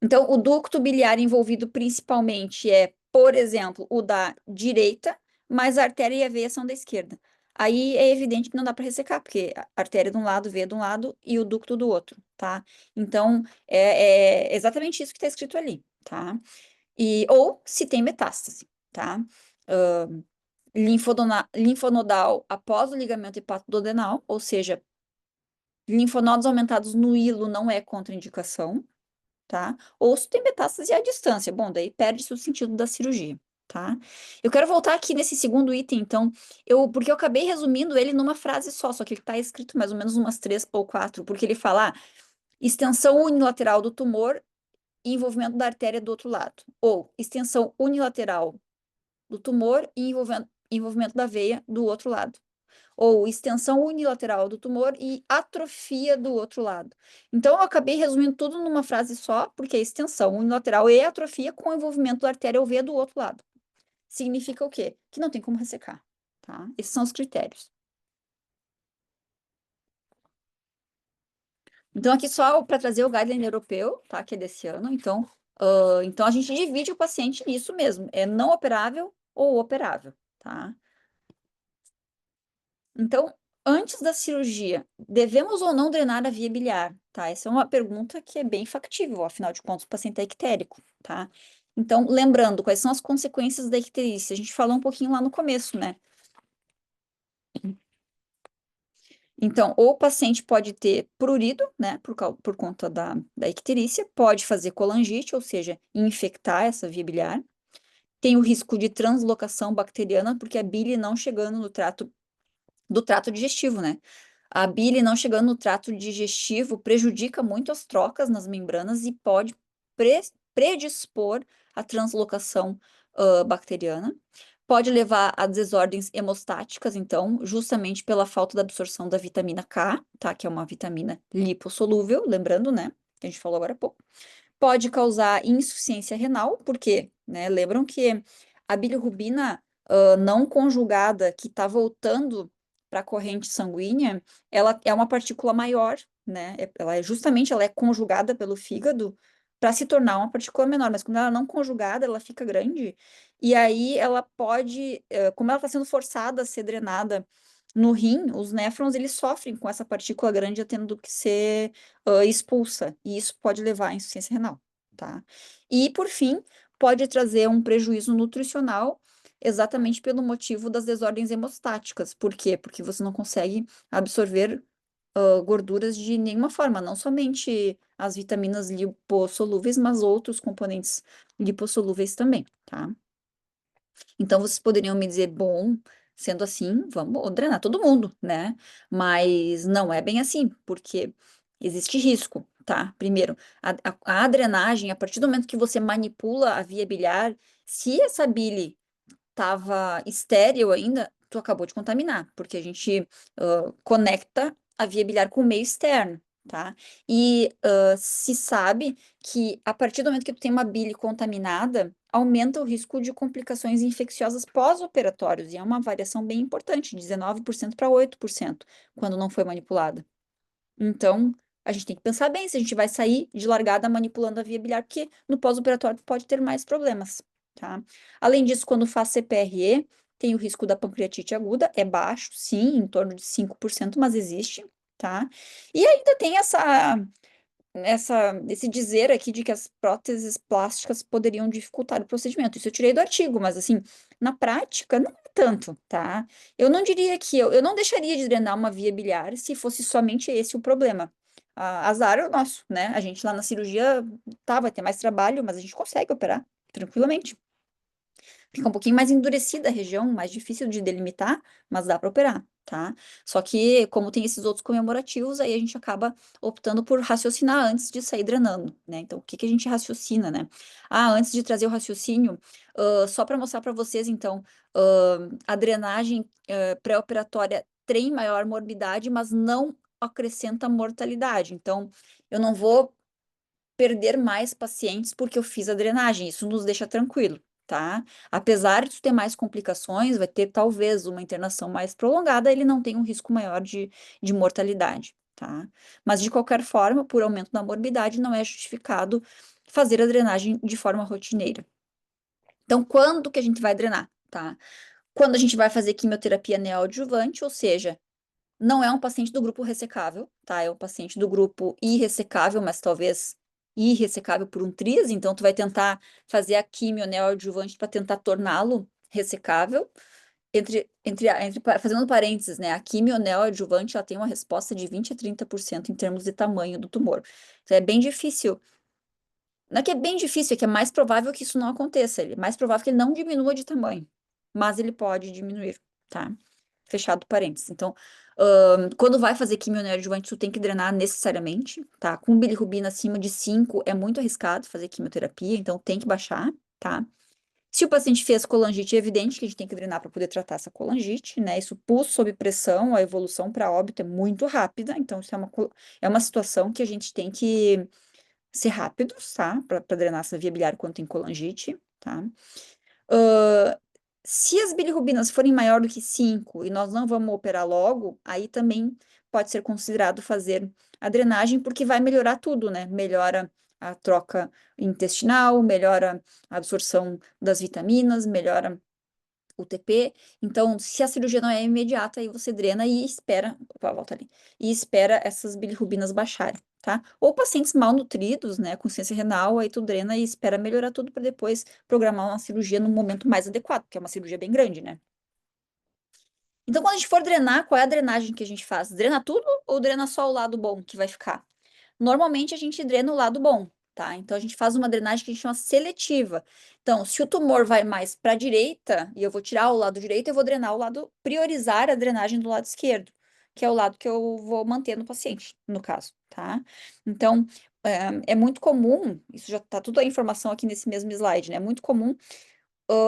Speaker 1: Então, o ducto biliar envolvido principalmente por exemplo, o da direita, mas a artéria e a veia são da esquerda. Aí é evidente que não dá para ressecar, porque a artéria de um lado, veia de um lado e o ducto do outro, tá? Então, é exatamente isso que está escrito ali, tá? Ou se tem metástase, tá? Linfonodal após o ligamento hepatodenal, ou seja, linfonodos aumentados no hilo não é contraindicação, tá? Ou se tem metástase à distância. Bom, daí perde-se o sentido da cirurgia, tá? Eu quero voltar aqui nesse segundo item, então, porque eu acabei resumindo ele numa frase só que ele está escrito mais ou menos umas 3 ou 4, porque ele fala, extensão unilateral do tumor e envolvimento da artéria do outro lado. Ou extensão unilateral do tumor e envolvimento da veia do outro lado. Ou extensão unilateral do tumor e atrofia do outro lado. Então, eu acabei resumindo tudo numa frase só, porque é extensão unilateral e atrofia com envolvimento da artéria ou veia do outro lado. Significa o quê? Que não tem como ressecar, tá? Esses são os critérios. Então, aqui só para trazer o guideline europeu, tá? Que é desse ano. Então a gente divide o paciente nisso mesmo. É não operável ou operável, tá? Então, antes da cirurgia, devemos ou não drenar a via biliar, tá? Essa é uma pergunta que é bem factível, afinal de contas, o paciente é ictérico, tá? Então, lembrando, quais são as consequências da icterícia? A gente falou um pouquinho lá no começo, né? Então, ou o paciente pode ter prurido, né, por conta da icterícia, pode fazer colangite, ou seja, infectar essa via biliar. Tem o risco de translocação bacteriana, porque a bile não chegando no do trato digestivo, né? A bile não chegando no trato digestivo prejudica muito as trocas nas membranas e pode predispor à translocação bacteriana. Pode levar a desordens hemostáticas, então, justamente pela falta da absorção da vitamina K, tá? Que é uma vitamina lipossolúvel, lembrando, né? Que a gente falou agora há pouco. Pode causar insuficiência renal, porque, né? Lembram que a bilirrubina não conjugada que está voltando para a corrente sanguínea, ela é uma partícula maior, né? Ela é conjugada pelo fígado para se tornar uma partícula menor, mas quando ela não conjugada, ela fica grande, e aí ela pode, como ela está sendo forçada a ser drenada no rim, os néfrons, eles sofrem com essa partícula grande tendo que ser expulsa, e isso pode levar à insuficiência renal, tá? E, por fim, pode trazer um prejuízo nutricional exatamente pelo motivo das desordens hemostáticas. Por quê? Porque você não consegue absorver gorduras de nenhuma forma, não somente as vitaminas lipossolúveis, mas outros componentes lipossolúveis também, tá? Então, vocês poderiam me dizer, bom, sendo assim, vamos drenar todo mundo, né? Mas não é bem assim, porque existe risco, tá? Primeiro, a drenagem, a partir do momento que você manipula a via biliar, se essa bile estava estéril ainda, tu acabou de contaminar, porque a gente conecta a via biliar com o meio externo, tá? E se sabe que a partir do momento que tu tem uma bile contaminada, aumenta o risco de complicações infecciosas pós-operatórios, e é uma variação bem importante, 19% para 8%, quando não foi manipulada. Então, a gente tem que pensar bem se a gente vai sair de largada manipulando a via biliar, porque no pós-operatório pode ter mais problemas, tá? Além disso, quando faz CPRE, tem o risco da pancreatite aguda, é baixo, sim, em torno de 5%, mas existe, tá? E ainda tem esse dizer aqui de que as próteses plásticas poderiam dificultar o procedimento. Isso eu tirei do artigo, mas assim, na prática, não é tanto, tá? Eu não diria que eu não deixaria de drenar uma via biliar se fosse somente esse o problema. Azar é o nosso, né? A gente lá na cirurgia, tá, vai ter mais trabalho, mas a gente consegue operar tranquilamente. Fica um pouquinho mais endurecida a região, mais difícil de delimitar, mas dá para operar, tá? Só que, como tem esses outros comemorativos, aí a gente acaba optando por raciocinar antes de sair drenando, né? Então, o que que a gente raciocina, né? Antes de trazer o raciocínio, só para mostrar para vocês, então, a drenagem pré-operatória tem maior morbidade, mas não acrescenta mortalidade. Então, eu não vou perder mais pacientes porque eu fiz a drenagem. Isso nos deixa tranquilo, tá? Apesar de ter mais complicações, vai ter talvez uma internação mais prolongada, ele não tem um risco maior de mortalidade, tá? Mas de qualquer forma, por aumento da morbidade, não é justificado fazer a drenagem de forma rotineira. Então, quando que a gente vai drenar, tá? Quando a gente vai fazer quimioterapia neoadjuvante, ou seja, não é um paciente do grupo ressecável, tá? É um paciente do grupo irressecável, mas talvez irressecável por um TRIS, então tu vai tentar fazer a quimio neoadjuvante para tentar torná-lo ressecável. Fazendo parênteses, né? A quimio neoadjuvante ela tem uma resposta de 20 a 30% em termos de tamanho do tumor. Então é bem difícil. Não é que é bem difícil, é que é mais provável que isso não aconteça. É mais provável que ele não diminua de tamanho, mas ele pode diminuir, tá? Fechado parênteses. Então, quando vai fazer quimio neoadjuvante, tu tem que drenar necessariamente, tá? Com bilirrubina acima de 5 é muito arriscado fazer quimioterapia, então tem que baixar, tá? Se o paciente fez colangite, é evidente que a gente tem que drenar para poder tratar essa colangite, né? Isso pus sob pressão, a evolução para óbito é muito rápida, então isso é uma situação que a gente tem que ser rápidos, tá? Para drenar essa via biliar quando tem colangite, tá? Ah, se as bilirrubinas forem maior do que 5 e nós não vamos operar logo, aí também pode ser considerado fazer a drenagem, porque vai melhorar tudo, né? Melhora a troca intestinal, melhora a absorção das vitaminas, melhora UTP. Então, se a cirurgia não é imediata, aí você drena e espera, opa, volta ali, e espera essas bilirrubinas baixarem, tá? Ou pacientes mal nutridos, né, com ciência renal, aí tu drena e espera melhorar tudo para depois programar uma cirurgia no momento mais adequado, que é uma cirurgia bem grande, né? Então, quando a gente for drenar, qual é a drenagem que a gente faz? Drena tudo ou drena só o lado bom que vai ficar? Normalmente a gente drena o lado bom, tá? Então a gente faz uma drenagem que a gente chama seletiva. Então, se o tumor vai mais para a direita e eu vou tirar o lado direito, eu vou drenar o lado, priorizar a drenagem do lado esquerdo, que é o lado que eu vou manter no paciente, no caso, tá? Então, é muito comum, isso já tá tudo a informação aqui nesse mesmo slide, né? É muito comum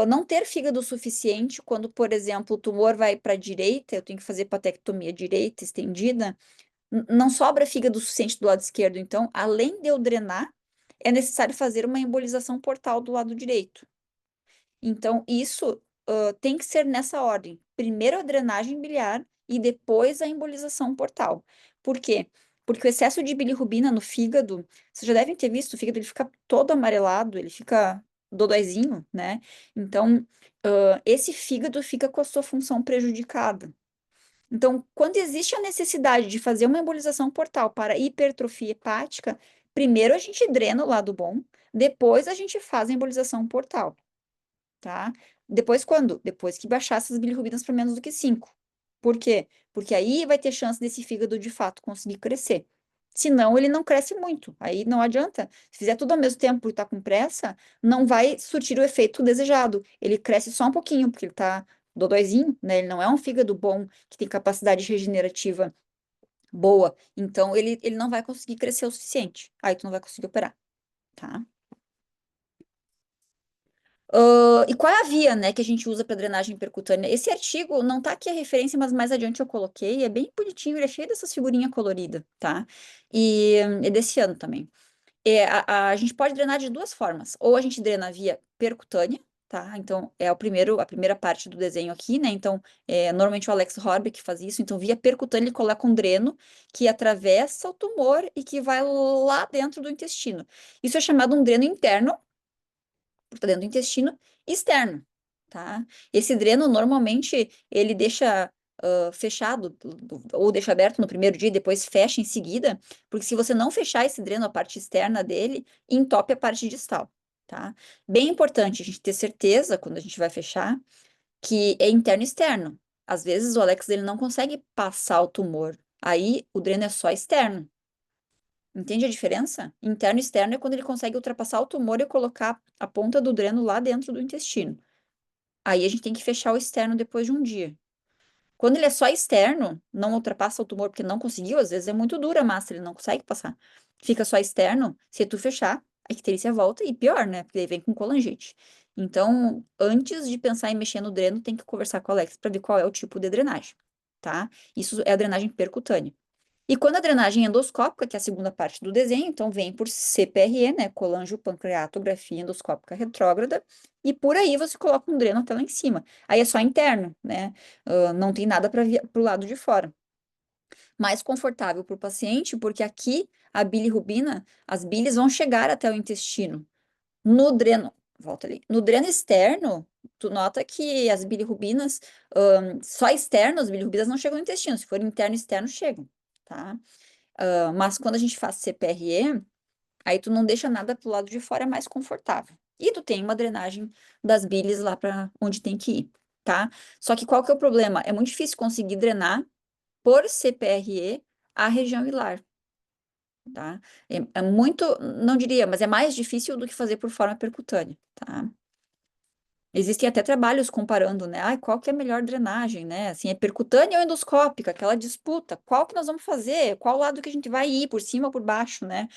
Speaker 1: não ter fígado suficiente quando, por exemplo, o tumor vai para a direita, eu tenho que fazer patectomia direita estendida, não sobra fígado suficiente do lado esquerdo. Então, além de eu drenar, é necessário fazer uma embolização portal do lado direito. Então, isso tem que ser nessa ordem. Primeiro a drenagem biliar e depois a embolização portal. Por quê? Porque o excesso de bilirrubina no fígado, vocês já devem ter visto, o fígado ele fica todo amarelado, ele fica dodóizinho, né? Então, esse fígado fica com a sua função prejudicada. Então, quando existe a necessidade de fazer uma embolização portal para hipertrofia hepática, primeiro a gente drena o lado bom, depois a gente faz a embolização portal, tá? Depois quando? Depois que baixar essas bilirrubinas para menos do que 5. Por quê? Porque aí vai ter chance desse fígado de fato conseguir crescer. Senão, ele não cresce muito. Aí não adianta. Se fizer tudo ao mesmo tempo porque tá com pressa, não vai surtir o efeito desejado. Ele cresce só um pouquinho, porque ele tá dodóizinho, né? Ele não é um fígado bom que tem capacidade regenerativa boa. Então, ele não vai conseguir crescer o suficiente. Aí tu não vai conseguir operar, tá? E qual é a via, né, que a gente usa para drenagem percutânea? Esse artigo não tá aqui a referência, mas mais adiante eu coloquei. É bem bonitinho, ele é cheio dessas figurinhas coloridas, tá? E é desse ano também. A gente pode drenar de duas formas. Ou a gente drena via percutânea, tá? Então, é a primeira parte do desenho aqui, né? Então, normalmente o Alex Horbe que faz isso. Então, via percutânea, ele coloca um dreno que atravessa o tumor e que vai lá dentro do intestino. Isso é chamado um dreno interno, tá dentro do intestino externo, tá? Esse dreno, normalmente, ele deixa fechado, ou deixa aberto no primeiro dia e depois fecha em seguida, porque se você não fechar esse dreno, a parte externa dele, entope a parte distal, tá? Bem importante a gente ter certeza, quando a gente vai fechar, que é interno e externo. Às vezes o Alex ele não consegue passar o tumor, aí o dreno é só externo. Entende a diferença? Interno e externo é quando ele consegue ultrapassar o tumor e colocar a ponta do dreno lá dentro do intestino. Aí a gente tem que fechar o externo depois de um dia. Quando ele é só externo, não ultrapassa o tumor porque não conseguiu, às vezes é muito dura a massa, ele não consegue passar. Fica só externo, se tu fechar, a icterícia volta e pior, né? Porque daí vem com colangite. Então, antes de pensar em mexer no dreno, tem que conversar com o Alex para ver qual é o tipo de drenagem, tá? Isso é a drenagem percutânea. E quando a drenagem endoscópica, que é a segunda parte do desenho, então vem por CPRE, né, colangiopancreatografia endoscópica retrógrada, e por aí você coloca um dreno até lá em cima. Aí é só interno, né? Não tem nada para o lado de fora. Mais confortável para o paciente, porque aqui a bilirrubina, as bilis vão chegar até o intestino. No dreno, volta ali. No dreno externo, tu nota que as bilirrubinas, só externo, as bilirrubinas não chegam no intestino. Se for interno e externo, chegam, tá? Mas quando a gente faz CPRE, aí tu não deixa nada pro lado de fora, é mais confortável. E tu tem uma drenagem das bilis lá para onde tem que ir, tá? Só que qual que é o problema? É muito difícil conseguir drenar por CPRE a região hilar, tá? É muito, não diria, mas é mais difícil do que fazer por forma percutânea, tá? Existem até trabalhos comparando, né? Ai, qual que é a melhor drenagem, né? Assim, é percutânea ou endoscópica? Aquela disputa. Qual que nós vamos fazer? Qual lado que a gente vai ir? Por cima ou por baixo, né?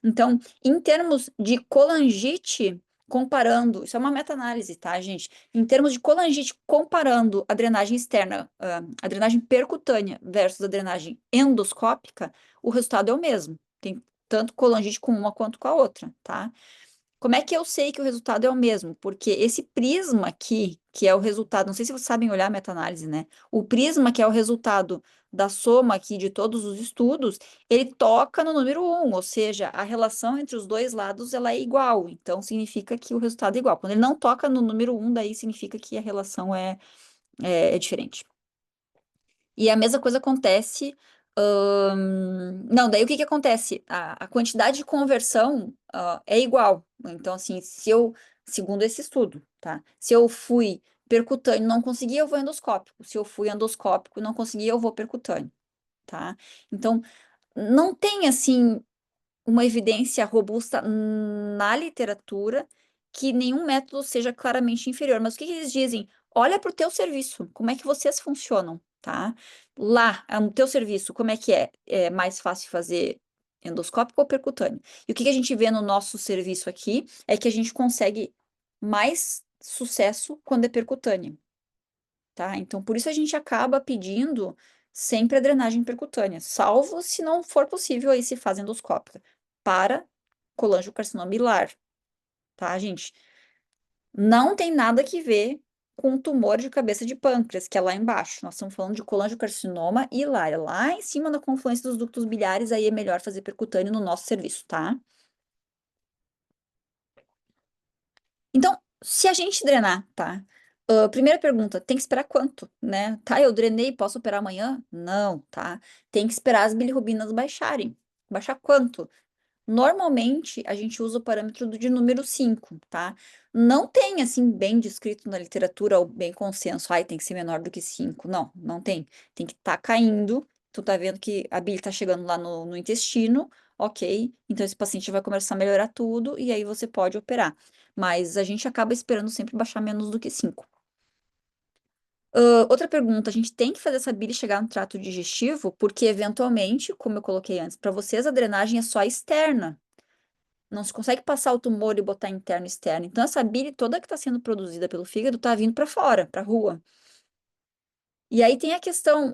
Speaker 1: Então, em termos de colangite, comparando, isso é uma meta-análise, tá, gente? Em termos de colangite, comparando a drenagem externa, a drenagem percutânea versus a drenagem endoscópica, o resultado é o mesmo. Tem tanto colangite com uma quanto com a outra, tá? Como é que eu sei que o resultado é o mesmo? Porque esse prisma aqui, que é o resultado, não sei se vocês sabem olhar a meta-análise, né? O prisma, que é o resultado da soma aqui de todos os estudos, ele toca no número um, ou seja, a relação entre os dois lados ela é igual, então significa que o resultado é igual. Quando ele não toca no número um, daí significa que a relação é diferente. E a mesma coisa acontece. Não, daí o que que acontece? A quantidade de conversão, é igual. Então, assim, se eu, segundo esse estudo, tá? Se eu fui percutâneo e não consegui, eu vou endoscópico. Se eu fui endoscópico e não consegui, eu vou percutâneo, tá? Então, não tem, assim, uma evidência robusta na literatura que nenhum método seja claramente inferior. Mas o que que eles dizem? Olha para o teu serviço, como é que vocês funcionam, tá? Lá, no teu serviço, como é que é? É mais fácil fazer endoscópico ou percutâneo? E o que que a gente vê no nosso serviço aqui é que a gente consegue mais sucesso quando é percutâneo, tá? Então, por isso a gente acaba pedindo sempre a drenagem percutânea, salvo se não for possível, aí se faz endoscópica, para colangiocarcinoma hilar, tá, gente? Não tem nada que ver com tumor de cabeça de pâncreas, que é lá embaixo. Nós estamos falando de colangiocarcinoma hilar, é lá em cima na confluência dos ductos biliares, aí é melhor fazer percutâneo no nosso serviço, tá? Então, se a gente drenar, tá? Primeira pergunta, tem que esperar quanto, né? Tá, eu drenei, posso operar amanhã? Não, tá? Tem que esperar as bilirrubinas baixarem. Baixar quanto? Normalmente, a gente usa o parâmetro de número 5, tá? Não tem, assim, bem descrito na literatura, ou bem consenso, ai, tem que ser menor do que 5. Não, não tem. Tem que estar caindo, tu tá vendo que a bile tá chegando lá no intestino, ok, então esse paciente vai começar a melhorar tudo, e aí você pode operar. Mas a gente acaba esperando sempre baixar menos do que 5. Outra pergunta, a gente tem que fazer essa bile chegar no trato digestivo, porque eventualmente, como eu coloquei antes, para vocês a drenagem é só externa. Não se consegue passar o tumor e botar interno e externo. Então, essa bile toda que está sendo produzida pelo fígado está vindo para fora, para a rua. E aí tem a questão,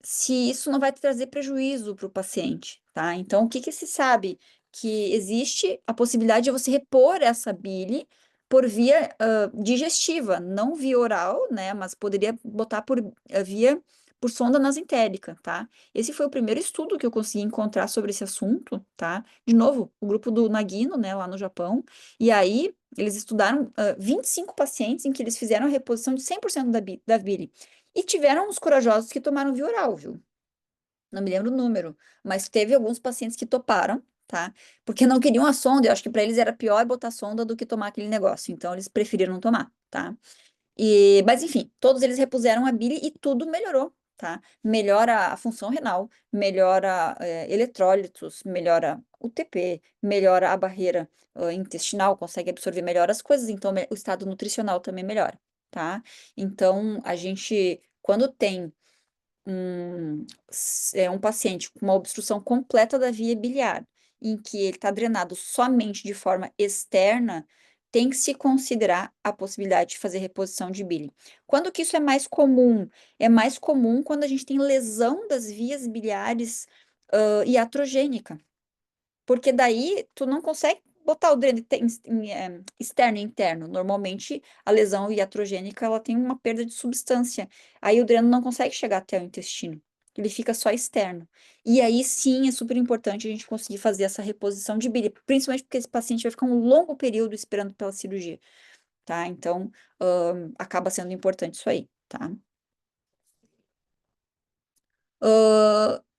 Speaker 1: se isso não vai trazer prejuízo para o paciente, tá? Então, o que que se sabe? Que existe a possibilidade de você repor essa bile por via, digestiva, não via oral, né? Mas poderia botar por via por sonda nasentérica, tá? Esse foi o primeiro estudo que eu consegui encontrar sobre esse assunto, tá? De novo, o grupo do Nagino, né, lá no Japão. E aí, eles estudaram 25 pacientes em que eles fizeram a reposição de 100% da bile. E tiveram uns corajosos que tomaram via oral, viu? Não me lembro o número, mas teve alguns pacientes que toparam, tá? Porque não queriam a sonda. Eu acho que para eles era pior botar sonda do que tomar aquele negócio. Então eles preferiram não tomar, tá? Mas enfim, todos eles repuseram a bile e tudo melhorou, tá? Melhora a função renal, melhora eletrólitos, melhora o TP, melhora a barreira intestinal, consegue absorver melhor as coisas, então o estado nutricional também melhora, tá? Então a gente, quando tem um paciente com uma obstrução completa da via biliar, em que ele está drenado somente de forma externa, tem que se considerar a possibilidade de fazer reposição de bile. Quando que isso é mais comum? É mais comum quando a gente tem lesão das vias biliares, iatrogênica. Porque daí tu não consegue botar o dreno externo e interno. Normalmente a lesão iatrogênica ela tem uma perda de substância. Aí o dreno não consegue chegar até o intestino. Ele fica só externo. E aí sim é super importante a gente conseguir fazer essa reposição de bile, principalmente porque esse paciente vai ficar um longo período esperando pela cirurgia, tá? Então, acaba sendo importante isso aí, tá?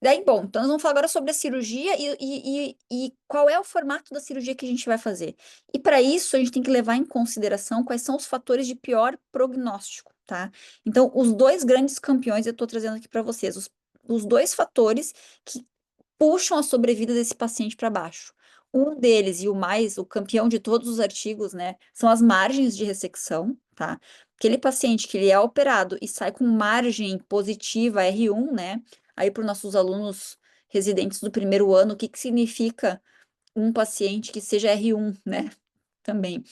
Speaker 1: Daí, bom, então nós vamos falar agora sobre a cirurgia e qual é o formato da cirurgia que a gente vai fazer. E para isso, a gente tem que levar em consideração quais são os fatores de pior prognóstico, tá? Então, os dois grandes campeões eu estou trazendo aqui para vocês, os dois fatores que puxam a sobrevida desse paciente para baixo. Um deles, e o campeão de todos os artigos, né, são as margens de ressecção, tá? Aquele paciente que ele é operado e sai com margem positiva R1, né? Aí para os nossos alunos residentes do primeiro ano, o que que significa um paciente que seja R1, né? Também.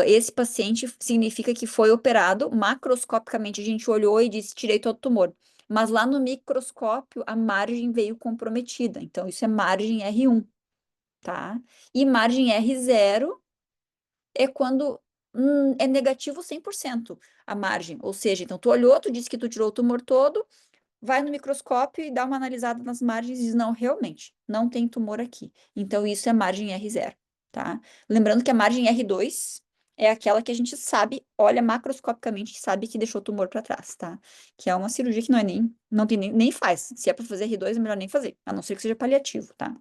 Speaker 1: Esse paciente significa que foi operado, macroscopicamente a gente olhou e disse, tirei todo o tumor. Mas lá no microscópio, a margem veio comprometida. Então, isso é margem R1, tá? E margem R0 é quando é negativo 100% a margem. Ou seja, então tu olhou, tu disse que tu tirou o tumor todo, vai no microscópio e dá uma analisada nas margens e diz, não, realmente, não tem tumor aqui. Então, isso é margem R0, tá? Lembrando que a margem R2 é aquela que a gente sabe, olha macroscopicamente e sabe que deixou tumor para trás, tá? Que é uma cirurgia que não tem nem faz. Se é para fazer R2, é melhor nem fazer, a não ser que seja paliativo, tá?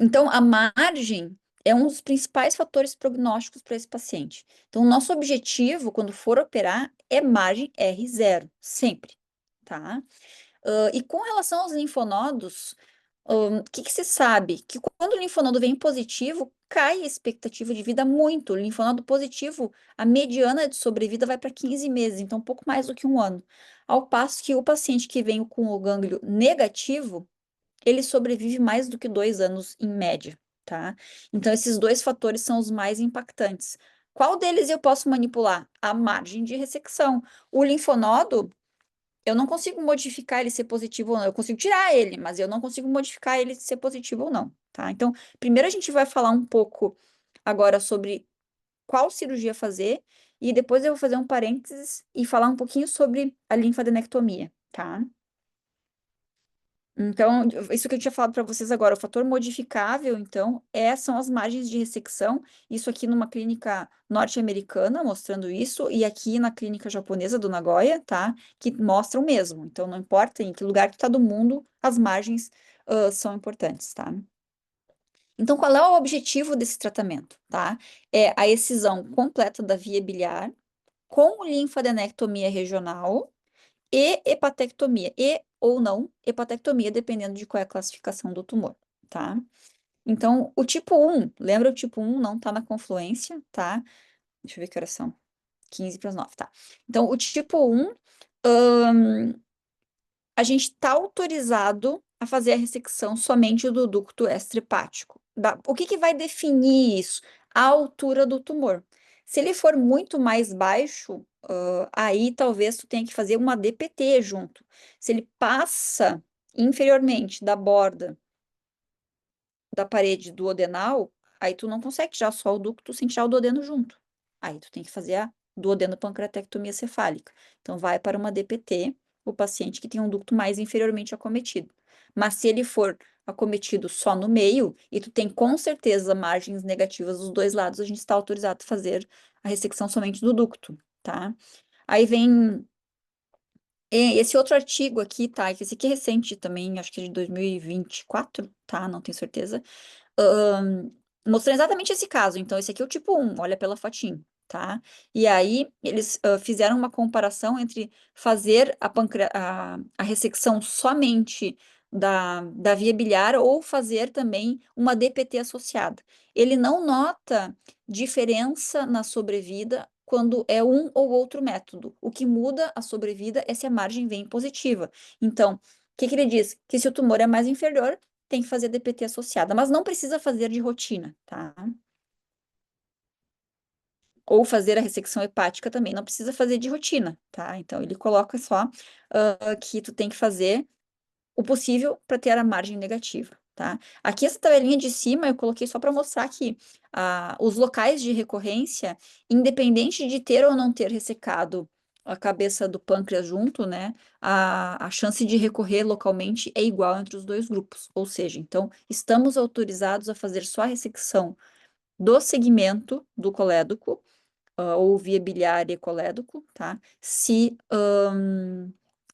Speaker 1: Então, a margem é um dos principais fatores prognósticos para esse paciente. Então, o nosso objetivo, quando for operar, é margem R0, sempre, tá? E com relação aos linfonodos, o que que se sabe? Que quando o linfonodo vem positivo, cai a expectativa de vida muito. O linfonodo positivo, a mediana de sobrevida vai para 15 meses, então pouco mais do que um ano. Ao passo que o paciente que vem com o gânglio negativo, ele sobrevive mais do que 2 anos em média, tá? Então, esses dois fatores são os mais impactantes. Qual deles eu posso manipular? A margem de ressecção. O linfonodo, eu não consigo modificar ele ser positivo ou não. Eu consigo tirar ele, mas eu não consigo modificar ele ser positivo ou não, tá? Então, primeiro a gente vai falar um pouco agora sobre qual cirurgia fazer, e depois eu vou fazer um parênteses e falar um pouquinho sobre a linfadenectomia, tá? Então, isso que eu tinha falado para vocês agora, o fator modificável, então, são as margens de ressecção. Isso aqui numa clínica norte-americana, mostrando isso, e aqui na clínica japonesa do Nagoya, tá? Que mostra o mesmo. Então, não importa em que lugar que tá do mundo, as margens, são importantes, tá? Então, qual é o objetivo desse tratamento, tá? É a excisão completa da via biliar com linfadenectomia regional e hepatectomia, e ou não hepatectomia, dependendo de qual é a classificação do tumor, tá? Então, o tipo 1, lembra o tipo 1 não tá na confluência, tá? Deixa eu ver que horas são. 15 para as 9, tá? Então, o tipo 1, a gente tá autorizado a fazer a ressecção somente do ducto extra-hepático. O que que vai definir isso? A altura do tumor. Se ele for muito mais baixo, aí talvez tu tenha que fazer uma DPT junto. Se ele passa inferiormente da borda da parede do duodenal, aí tu não consegue tirar só o ducto sem tirar o duodeno junto. Aí tu tem que fazer a duodenopancreatectomia cefálica. Então vai para uma DPT o paciente que tem um ducto mais inferiormente acometido. Mas se ele for acometido só no meio, e tu tem com certeza margens negativas dos dois lados, a gente está autorizado a fazer a ressecção somente do ducto, tá? Aí vem esse outro artigo aqui, tá? Que esse aqui é recente também, acho que é de 2024, tá? Não tenho certeza. Ahn, Mostrando exatamente esse caso. Então, esse aqui é o tipo 1, olha pela fotinho, tá? E aí, eles fizeram uma comparação entre fazer a ressecção somente da via biliar ou fazer também uma DPT associada. Ele não nota diferença na sobrevida quando é um ou outro método. O que muda a sobrevida é se a margem vem positiva. Então, o que que ele diz? Que se o tumor é mais inferior, tem que fazer DPT associada, mas não precisa fazer de rotina, tá? Ou fazer a ressecção hepática também, não precisa fazer de rotina, tá? Então, ele coloca só que tu tem que fazer o possível para ter a margem negativa, tá? Aqui, essa tabelinha de cima, eu coloquei só para mostrar que os locais de recorrência, independente de ter ou não ter ressecado a cabeça do pâncreas junto, né? A chance de recorrer localmente é igual entre os dois grupos. Ou seja, então, estamos autorizados a fazer só a ressecção do segmento do colédoco, ou via biliar e colédoco, tá? Se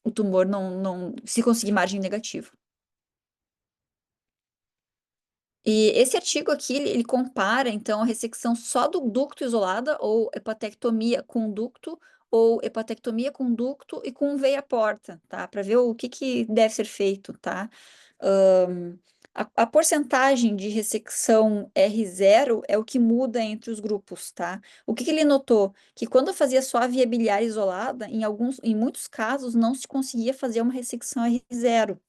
Speaker 1: o tumor se conseguir margem negativa. E esse artigo aqui, ele compara, então, a ressecção só do ducto isolada, ou hepatectomia com ducto, ou hepatectomia com ducto e com veia porta, tá? Para ver o que que deve ser feito, tá? Ahn, a porcentagem de ressecção R0 é o que muda entre os grupos, tá? O que que ele notou? Que quando eu fazia só a via biliar isolada, em muitos casos, não se conseguia fazer uma ressecção R0.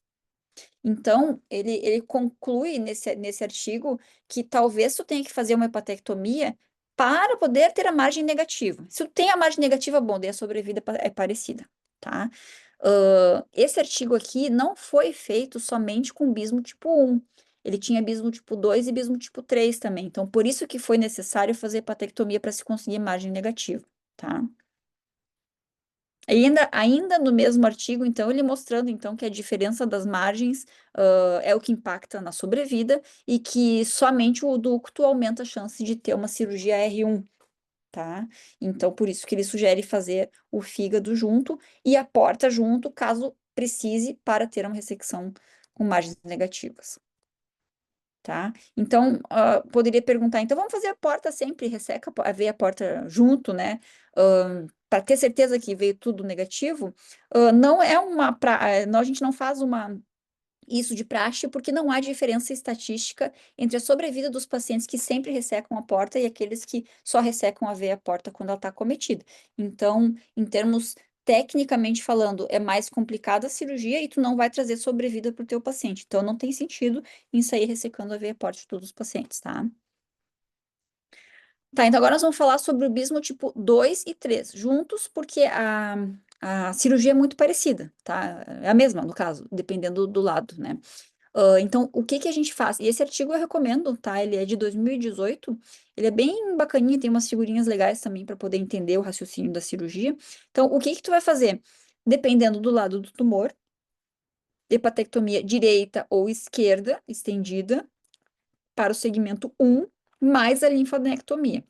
Speaker 1: Então, ele conclui nesse artigo que talvez tu tenha que fazer uma hepatectomia para poder ter a margem negativa. Se tu tem a margem negativa, bom, daí a sobrevida é parecida, tá? Esse artigo aqui não foi feito somente com bismo tipo 1. Ele tinha bismo tipo 2 e bismo tipo 3 também. Então, por isso que foi necessário fazer hepatectomia para se conseguir margem negativa, tá? Ainda no mesmo artigo, então, ele mostrando então que a diferença das margens é o que impacta na sobrevida e que somente o ducto aumenta a chance de ter uma cirurgia R1, tá? Então, por isso que ele sugere fazer o fígado junto e a porta junto, caso precise, para ter uma ressecção com margens negativas. Tá? Então, poderia perguntar, então vamos fazer a porta sempre, resseca a veia a porta junto, né? Para ter certeza que veio tudo negativo, não é a gente não faz isso de praxe porque não há diferença estatística entre a sobrevida dos pacientes que sempre ressecam a porta e aqueles que só ressecam a veia porta quando ela está acometida. Então, em termos tecnicamente falando, é mais complicada a cirurgia e tu não vai trazer sobrevida para o teu paciente. Então, não tem sentido em sair ressecando a veia porta de todos os pacientes, tá? Tá, então agora nós vamos falar sobre o bismo tipo 2 e 3 juntos, porque a cirurgia é muito parecida, tá? É a mesma, no caso, dependendo do lado, né? Então, o que que a gente faz? E esse artigo eu recomendo, tá? Ele é de 2018, ele é bem bacaninho, tem umas figurinhas legais também para poder entender o raciocínio da cirurgia. Então, o que que tu vai fazer? Dependendo do lado do tumor, hepatectomia direita ou esquerda, estendida, para o segmento 1, mais a linfadenectomia.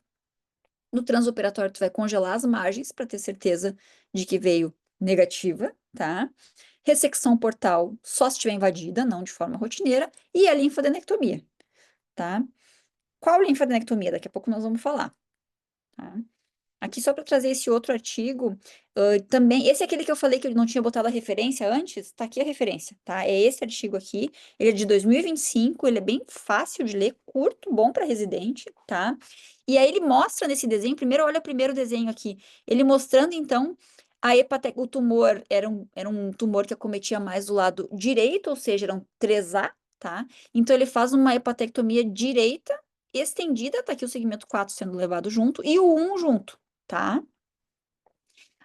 Speaker 1: No transoperatório, tu vai congelar as margens para ter certeza de que veio negativa, tá? Ressecção portal só se estiver invadida, não de forma rotineira, e a linfadenectomia, tá? Qual linfadenectomia? Daqui a pouco nós vamos falar, tá? Aqui só para trazer esse outro artigo, também, esse é aquele que eu falei que eu não tinha botado a referência antes, tá aqui a referência, tá? É esse artigo aqui, ele é de 2025, ele é bem fácil de ler, curto, bom para residente, tá? E aí ele mostra nesse desenho, primeiro olha o primeiro desenho aqui, ele mostrando então O tumor era um tumor que acometia mais do lado direito, ou seja, eram 3A, tá? Então ele faz uma hepatectomia direita estendida, tá aqui o segmento 4 sendo levado junto, e o 1 junto, tá?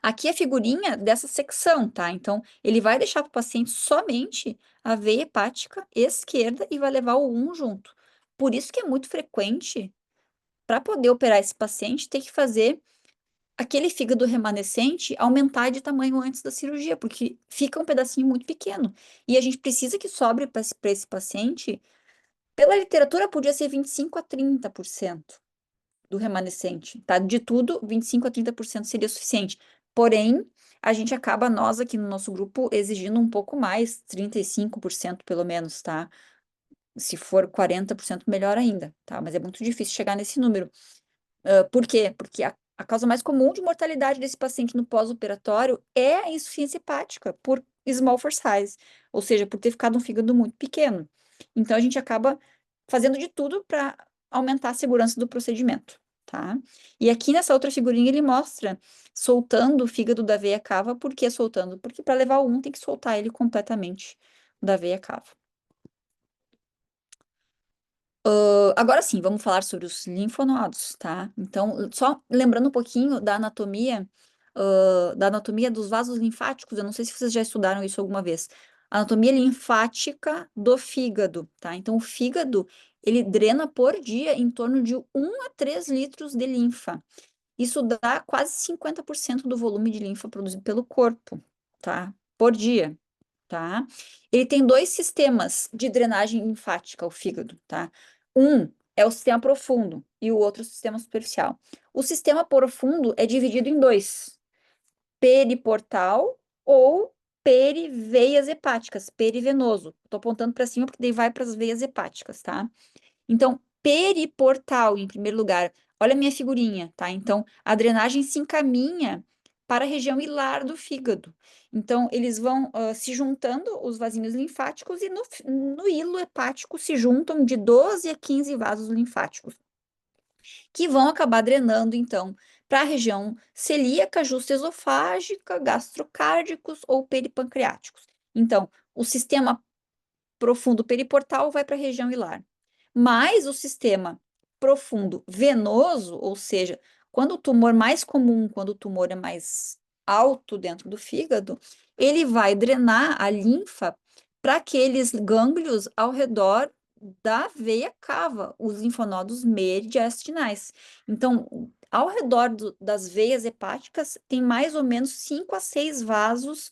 Speaker 1: Aqui é a figurinha dessa secção, tá? Então, ele vai deixar para o paciente somente a veia hepática esquerda e vai levar o 1 junto. Por isso que é muito frequente, para poder operar esse paciente, ter que fazer aquele fígado remanescente aumentar de tamanho antes da cirurgia, porque fica um pedacinho muito pequeno. E a gente precisa que sobre para esse paciente, pela literatura, podia ser 25 a 30% do remanescente, tá? De tudo, 25 a 30% seria suficiente. Porém, a gente acaba, nós aqui no nosso grupo, exigindo um pouco mais, 35% pelo menos, tá? Se for 40%, melhor ainda, tá? Mas é muito difícil chegar nesse número. Por quê? Porque a causa mais comum de mortalidade desse paciente no pós-operatório é a insuficiência hepática por small for size, ou seja, por ter ficado um fígado muito pequeno. Então, a gente acaba fazendo de tudo para aumentar a segurança do procedimento, tá? E aqui nessa outra figurinha ele mostra soltando o fígado da veia cava. Por que soltando? Porque para levar o 1 tem que soltar ele completamente da veia cava. Agora sim, vamos falar sobre os linfonodos, tá? Então, só lembrando um pouquinho da anatomia dos vasos linfáticos, eu não sei se vocês já estudaram isso alguma vez. Anatomia linfática do fígado, tá? Então, o fígado, ele drena por dia em torno de 1 a 3 litros de linfa. Isso dá quase 50% do volume de linfa produzido pelo corpo, tá? Por dia, tá? Ele tem dois sistemas de drenagem linfática, o fígado, tá? Um é o sistema profundo e o outro é o sistema superficial. O sistema profundo é dividido em dois: periportal ou periveias hepáticas, perivenoso. Tô apontando para cima porque daí vai para as veias hepáticas, tá? Então, periportal, em primeiro lugar, olha a minha figurinha, tá? Então, a drenagem se encaminha para a região hilar do fígado. Então, eles vão se juntando, os vasinhos linfáticos, e no hilo hepático se juntam de 12 a 15 vasos linfáticos, que vão acabar drenando, então, para a região celíaca, justa-esofágica, gastrocárdicos ou peripancreáticos. Então, o sistema profundo periportal vai para a região hilar. Mas o sistema profundo venoso, ou seja, quando o tumor mais comum, quando o tumor é mais alto dentro do fígado, ele vai drenar a linfa para aqueles gânglios ao redor da veia cava, os linfonodos mediastinais. Então, ao redor das veias hepáticas, tem mais ou menos 5 a 6 vasos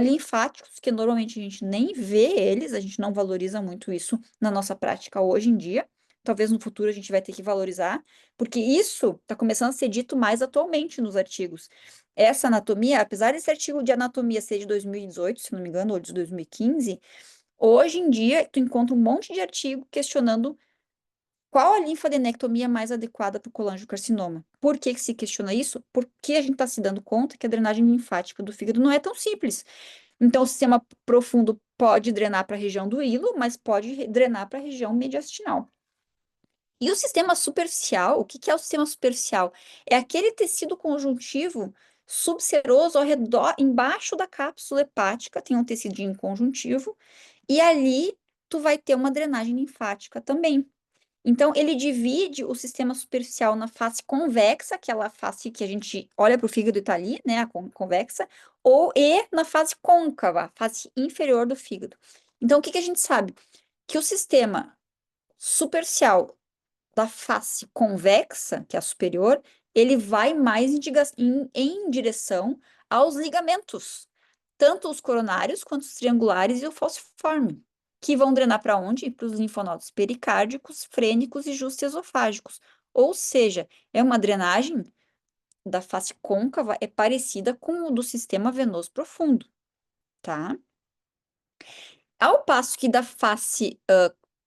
Speaker 1: linfáticos, que normalmente a gente nem vê eles, a gente não valoriza muito isso na nossa prática hoje em dia. Talvez no futuro a gente vai ter que valorizar, porque isso está começando a ser dito mais atualmente nos artigos. Essa anatomia, apesar desse artigo de anatomia ser de 2018, se não me engano, ou de 2015, hoje em dia tu encontra um monte de artigo questionando qual a linfadenectomia mais adequada para o colangiocarcinoma. Por que que se questiona isso? Porque a gente está se dando conta que a drenagem linfática do fígado não é tão simples. Então, o sistema profundo pode drenar para a região do hilo, mas pode drenar para a região mediastinal. E o sistema superficial, o que que é o sistema superficial? É aquele tecido conjuntivo subseroso ao redor, embaixo da cápsula hepática, tem um tecidinho conjuntivo, e ali tu vai ter uma drenagem linfática também. Então, ele divide o sistema superficial na face convexa, aquela face que a gente olha para o fígado e está ali, né, a convexa, e na face côncava, a face inferior do fígado. Então, o que que a gente sabe? Que o sistema superficial da face convexa, que é a superior, ele vai mais em direção aos ligamentos, tanto os coronários quanto os triangulares e o falciforme, que vão drenar para onde? Para os linfonodos pericárdicos, frênicos e justo-esofágicos. Ou seja, é uma drenagem da face côncava, é parecida com o do sistema venoso profundo, tá? Ao passo que da face,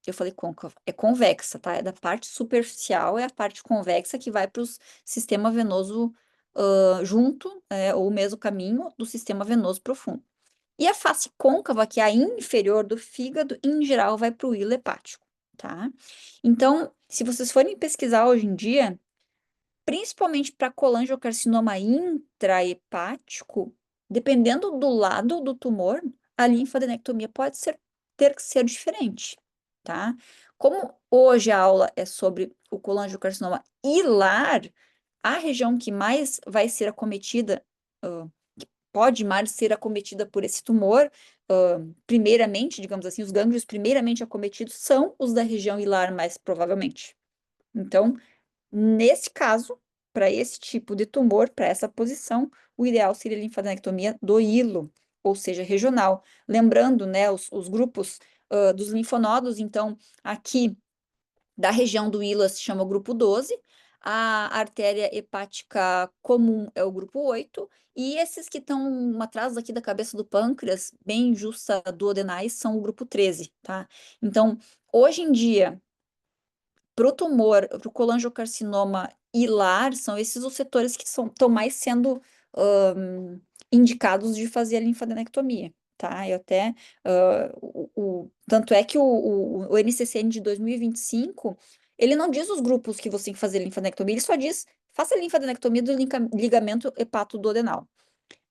Speaker 1: eu falei côncava, é convexa, tá? É da parte superficial, é a parte convexa que vai para o sistema venoso junto, ou o mesmo caminho do sistema venoso profundo. E a face côncava, que é a inferior do fígado, em geral, vai para o hilo hepático, tá? Então, se vocês forem pesquisar hoje em dia, principalmente para colangiocarcinoma intrahepático, dependendo do lado do tumor, a linfadenectomia pode ter que ser diferente, tá? Como hoje a aula é sobre o colangiocarcinoma hilar, a região que mais vai ser acometida, que pode mais ser acometida por esse tumor, primeiramente, digamos assim, os gânglios primeiramente acometidos são os da região hilar, mais provavelmente. Então, nesse caso, para esse tipo de tumor, para essa posição, o ideal seria a linfadenectomia do hilo, ou seja, regional. Lembrando, né, os grupos dos linfonodos, então, aqui da região do hilo se chama o grupo 12, a artéria hepática comum é o grupo 8, e esses que estão atrás aqui da cabeça do pâncreas, bem justa duodenais, são o grupo 13, tá? Então, hoje em dia, para o tumor, para o colangiocarcinoma hilar, são esses os setores que estão mais sendo indicados de fazer a linfadenectomia, tá? Eu até, tanto é que o NCCN de 2025, ele não diz os grupos que você tem que fazer linfadenectomia, ele só diz, faça a linfadenectomia do ligamento hepatoduodenal.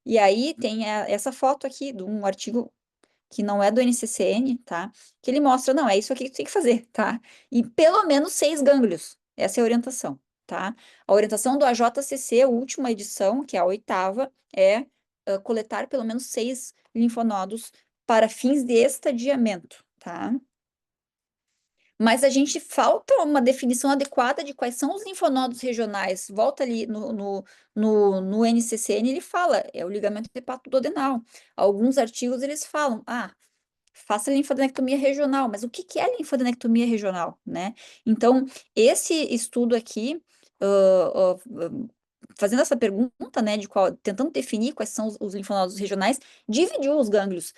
Speaker 1: E aí tem essa foto aqui de um artigo que não é do NCCN, tá? Que ele mostra, não, é isso aqui que tu tem que fazer, tá? E pelo menos 6 gânglios. Essa é a orientação, tá? A orientação do AJCC, a última edição, que é a 8ª, é coletar pelo menos 6 linfonodos para fins de estadiamento, tá? Mas a gente falta uma definição adequada de quais são os linfonodos regionais. Volta ali no NCCN, ele fala, é o ligamento hepatoduodenal. Alguns artigos eles falam, faça linfadenectomia regional, mas o que que é linfadenectomia regional, né? Então, esse estudo aqui, fazendo essa pergunta, né, tentando definir quais são os linfonodos regionais, dividiu os gânglios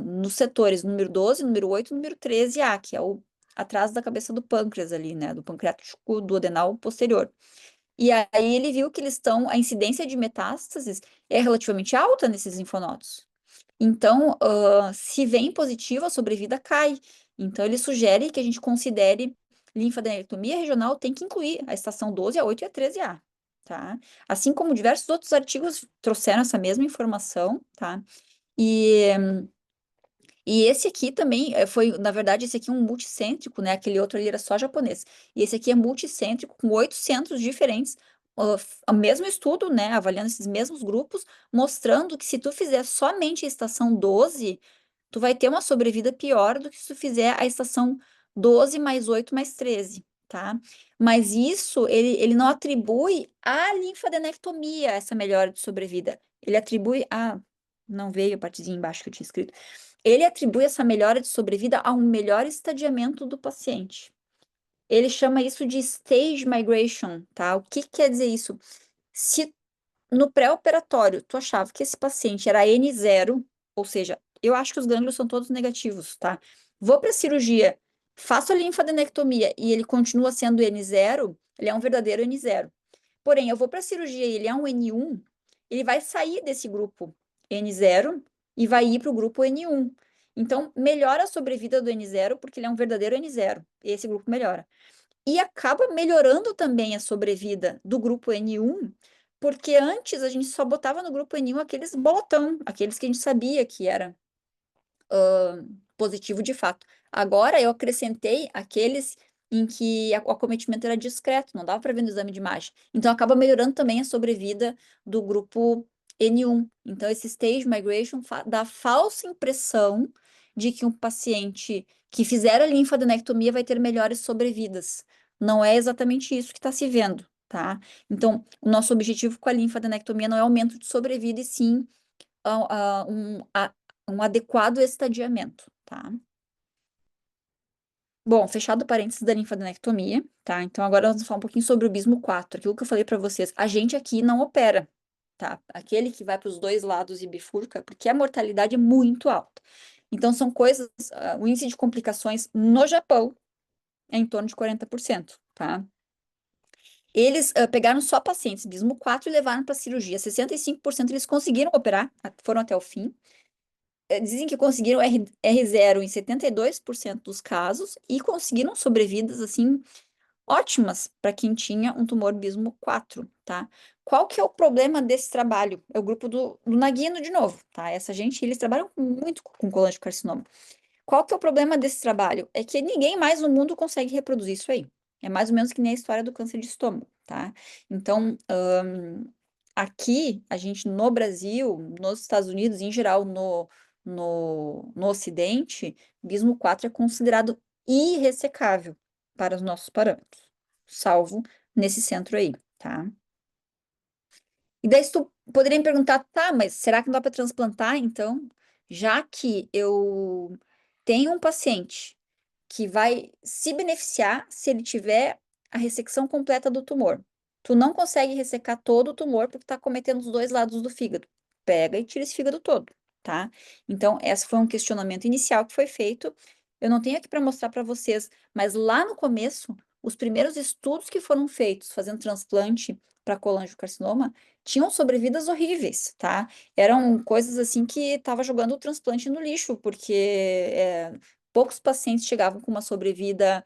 Speaker 1: nos setores número 12, número 8, número 13A, que é o atrás da cabeça do pâncreas ali, né, do pancreático duodenal posterior. E aí ele viu que a incidência de metástases é relativamente alta nesses linfonodos. Então, se vem positivo, a sobrevida cai. Então, ele sugere que a gente considere linfadenectomia regional tem que incluir a estação 12, a 8 e a 13A, tá? Assim como diversos outros artigos trouxeram essa mesma informação, tá? E, e esse aqui também foi, na verdade, esse aqui é um multicêntrico, né? Aquele outro ali era só japonês. E esse aqui é multicêntrico, com 8 centros diferentes, o mesmo estudo, né? Avaliando esses mesmos grupos, mostrando que se tu fizer somente a estação 12, tu vai ter uma sobrevida pior do que se tu fizer a estação 12 mais 8 mais 13, tá? Mas isso, ele não atribui à linfadenectomia essa melhora de sobrevida. Ele atribui a... Não veio a partezinha embaixo que eu tinha escrito. Ele atribui essa melhora de sobrevida a um melhor estadiamento do paciente. Ele chama isso de stage migration, tá? O que quer dizer isso? Se no pré-operatório tu achava que esse paciente era N0, ou seja, eu acho que os gânglios são todos negativos, tá? Vou para a cirurgia, faço a linfadenectomia e ele continua sendo N0, ele é um verdadeiro N0. Porém, eu vou para a cirurgia e ele é um N1, ele vai sair desse grupo N0 e vai ir para o grupo N1. Então, melhora a sobrevida do N0, porque ele é um verdadeiro N0. Esse grupo melhora. E acaba melhorando também a sobrevida do grupo N1, porque antes a gente só botava no grupo N1 aqueles bolotão, aqueles que a gente sabia que era positivo de fato. Agora eu acrescentei aqueles em que o acometimento era discreto, não dava para ver no exame de imagem. Então acaba melhorando também a sobrevida do grupo N1. Então esse stage migration dá falsa impressão de que um paciente que fizer a linfadenectomia vai ter melhores sobrevidas. Não é exatamente isso que está se vendo, tá? Então, o nosso objetivo com a linfadenectomia não é aumento de sobrevida, e sim um adequado estadiamento, tá? Bom, fechado parênteses da linfadenectomia, tá? Então agora nós vamos falar um pouquinho sobre o bismo 4, aquilo que eu falei para vocês. A gente aqui não opera, tá? Aquele que vai para os dois lados e bifurca, porque a mortalidade é muito alta. Então são coisas, o índice de complicações no Japão é em torno de 40%, tá? Eles pegaram só pacientes bismo 4 e levaram para cirurgia. 65% eles conseguiram operar, foram até o fim. Dizem que conseguiram R0 em 72% dos casos e conseguiram sobrevidas, assim, ótimas para quem tinha um tumor bismo 4, tá? Qual que é o problema desse trabalho? É o grupo do Nagino de novo, tá? Essa gente, eles trabalham muito com colangiocarcinoma. Qual que é o problema desse trabalho? É que ninguém mais no mundo consegue reproduzir isso aí. É mais ou menos que nem a história do câncer de estômago, tá? Então, aqui, a gente no Brasil, nos Estados Unidos, em geral, no Ocidente, Bismo 4 é considerado irressecável para os nossos parâmetros, salvo nesse centro aí, tá? E daí, se tu poderia me perguntar, tá, mas será que não dá para transplantar, então? Já que eu tenho um paciente que vai se beneficiar se ele tiver a ressecção completa do tumor. Tu não consegue ressecar todo o tumor porque tá cometendo os dois lados do fígado. Pega e tira esse fígado todo, tá? Então, esse foi um questionamento inicial que foi feito. Eu não tenho aqui para mostrar para vocês, mas lá no começo, os primeiros estudos que foram feitos fazendo transplante para colangiocarcinoma tinham sobrevidas horríveis, tá? Eram coisas assim que tava jogando o transplante no lixo, porque poucos pacientes chegavam com uma sobrevida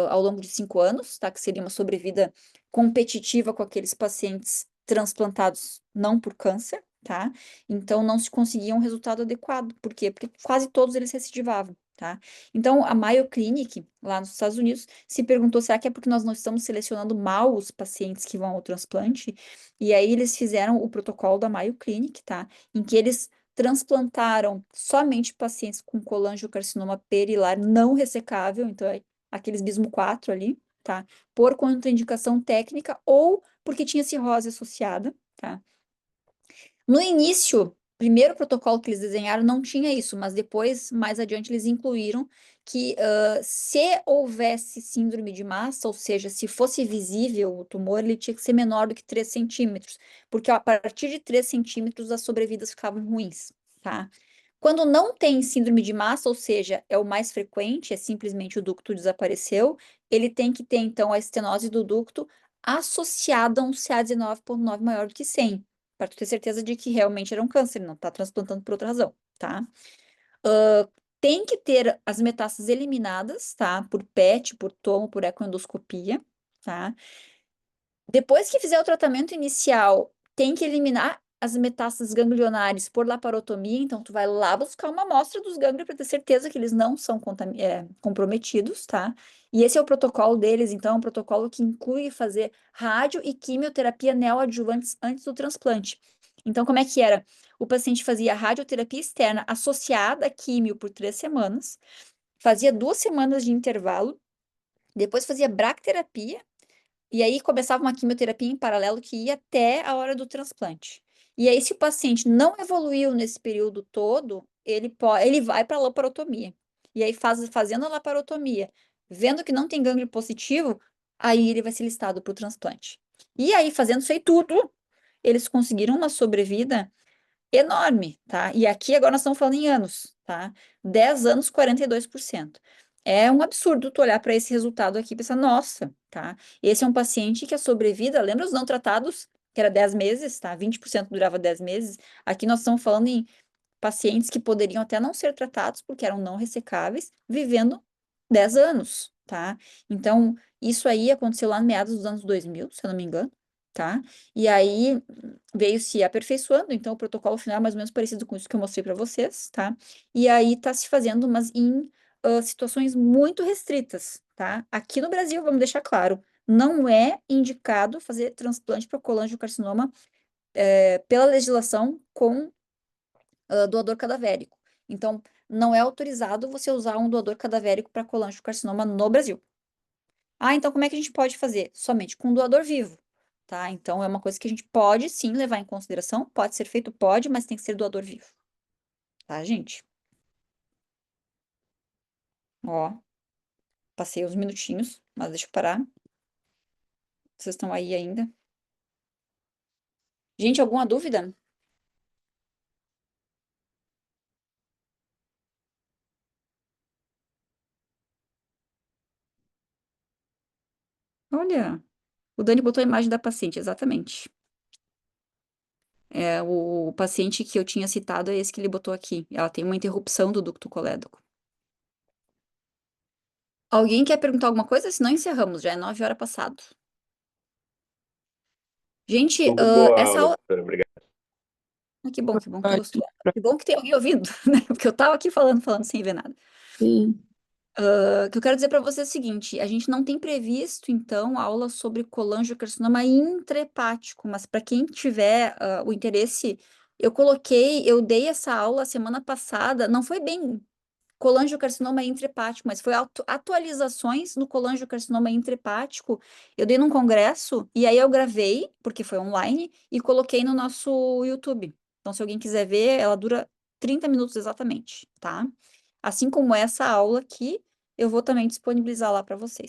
Speaker 1: ao longo de 5 anos, tá? Que seria uma sobrevida competitiva com aqueles pacientes transplantados não por câncer, tá? Então não se conseguia um resultado adequado. Por quê? Porque quase todos eles recidivavam. Tá? Então, a Mayo Clinic, lá nos Estados Unidos, se perguntou: será que é porque nós não estamos selecionando mal os pacientes que vão ao transplante? E aí eles fizeram o protocolo da Mayo Clinic, tá? Em que eles transplantaram somente pacientes com colangiocarcinoma perilar não ressecável, então aqueles bismo 4 ali, tá? Por contraindicação técnica ou porque tinha cirrose associada, tá? No início, primeiro protocolo que eles desenharam não tinha isso, mas depois, mais adiante, eles incluíram que se houvesse síndrome de massa, ou seja, se fosse visível o tumor, ele tinha que ser menor do que 3 centímetros, porque a partir de 3 centímetros as sobrevidas ficavam ruins, tá? Quando não tem síndrome de massa, ou seja, é o mais frequente, é simplesmente o ducto desapareceu, ele tem que ter, então, a estenose do ducto associada a um CA19,9 maior do que 100, para tu ter certeza de que realmente era um câncer, não tá transplantando por outra razão, tá? Tem que ter as metástases eliminadas, tá? Por PET, por tomo, por ecoendoscopia, tá? Depois que fizer o tratamento inicial, tem que eliminar as metástases ganglionares por laparotomia. Então, tu vai lá buscar uma amostra dos gânglios para ter certeza que eles não são comprometidos, tá? E esse é o protocolo deles. Então, é um protocolo que inclui fazer rádio e quimioterapia neoadjuvantes antes do transplante. Então, como é que era? O paciente fazia radioterapia externa associada a químio por 3 semanas, fazia 2 semanas de intervalo, depois fazia bracterapia e aí começava uma quimioterapia em paralelo que ia até a hora do transplante. E aí, se o paciente não evoluiu nesse período todo, ele vai para a laparotomia. E aí, fazendo a laparotomia, vendo que não tem gânglio positivo, aí ele vai ser listado para o transplante. E aí, fazendo isso aí tudo, eles conseguiram uma sobrevida enorme, tá? E aqui agora nós estamos falando em anos, tá? 10 anos, 42%. É um absurdo tu olhar para esse resultado aqui e pensar, nossa, tá? Esse é um paciente que a sobrevida, lembra os não tratados, que era 10 meses, tá? 20% durava 10 meses. Aqui nós estamos falando em pacientes que poderiam até não ser tratados porque eram não ressecáveis, vivendo 10 anos, tá? Então, isso aí aconteceu lá no meados dos anos 2000, se eu não me engano, tá? E aí veio se aperfeiçoando, então o protocolo final é mais ou menos parecido com isso que eu mostrei para vocês, tá? E aí tá se fazendo, mas em situações muito restritas, tá? Aqui no Brasil, vamos deixar claro, não é indicado fazer transplante para colangiocarcinoma pela legislação com doador cadavérico. Então, não é autorizado você usar um doador cadavérico para colangiocarcinoma no Brasil. Ah, então como é que a gente pode fazer? Somente com um doador vivo, tá? Então, é uma coisa que a gente pode sim levar em consideração. Pode ser feito, pode, mas tem que ser doador vivo, tá, gente? Ó, passei uns minutinhos, mas deixa eu parar. Vocês estão aí ainda? Gente, alguma dúvida? Olha, o Dani botou a imagem da paciente, exatamente. É, o paciente que eu tinha citado é esse que ele botou aqui. Ela tem uma interrupção do ducto colédoco. Alguém quer perguntar alguma coisa? Senão encerramos, já é 9 horas passado. Gente,
Speaker 2: Muito boa a
Speaker 1: essa
Speaker 2: aula,
Speaker 1: aula.
Speaker 2: professora. Obrigado.
Speaker 1: Que bom que tu gostou. Que bom que tem alguém ouvindo, né? Porque eu tava aqui falando sem ver nada.
Speaker 3: Sim.
Speaker 1: O que eu quero dizer para você é o seguinte: a gente não tem previsto, então, aula sobre colangiocarcinoma intrahepático, mas para quem tiver o interesse, eu dei essa aula semana passada, não foi bem colangiocarcinoma intrahepático, mas foi atualizações no colangiocarcinoma intrahepático. Eu dei num congresso e aí eu gravei, porque foi online, e coloquei no nosso YouTube. Então, se alguém quiser ver, ela dura 30 minutos exatamente, tá? Assim como essa aula aqui, eu vou também disponibilizar lá para vocês.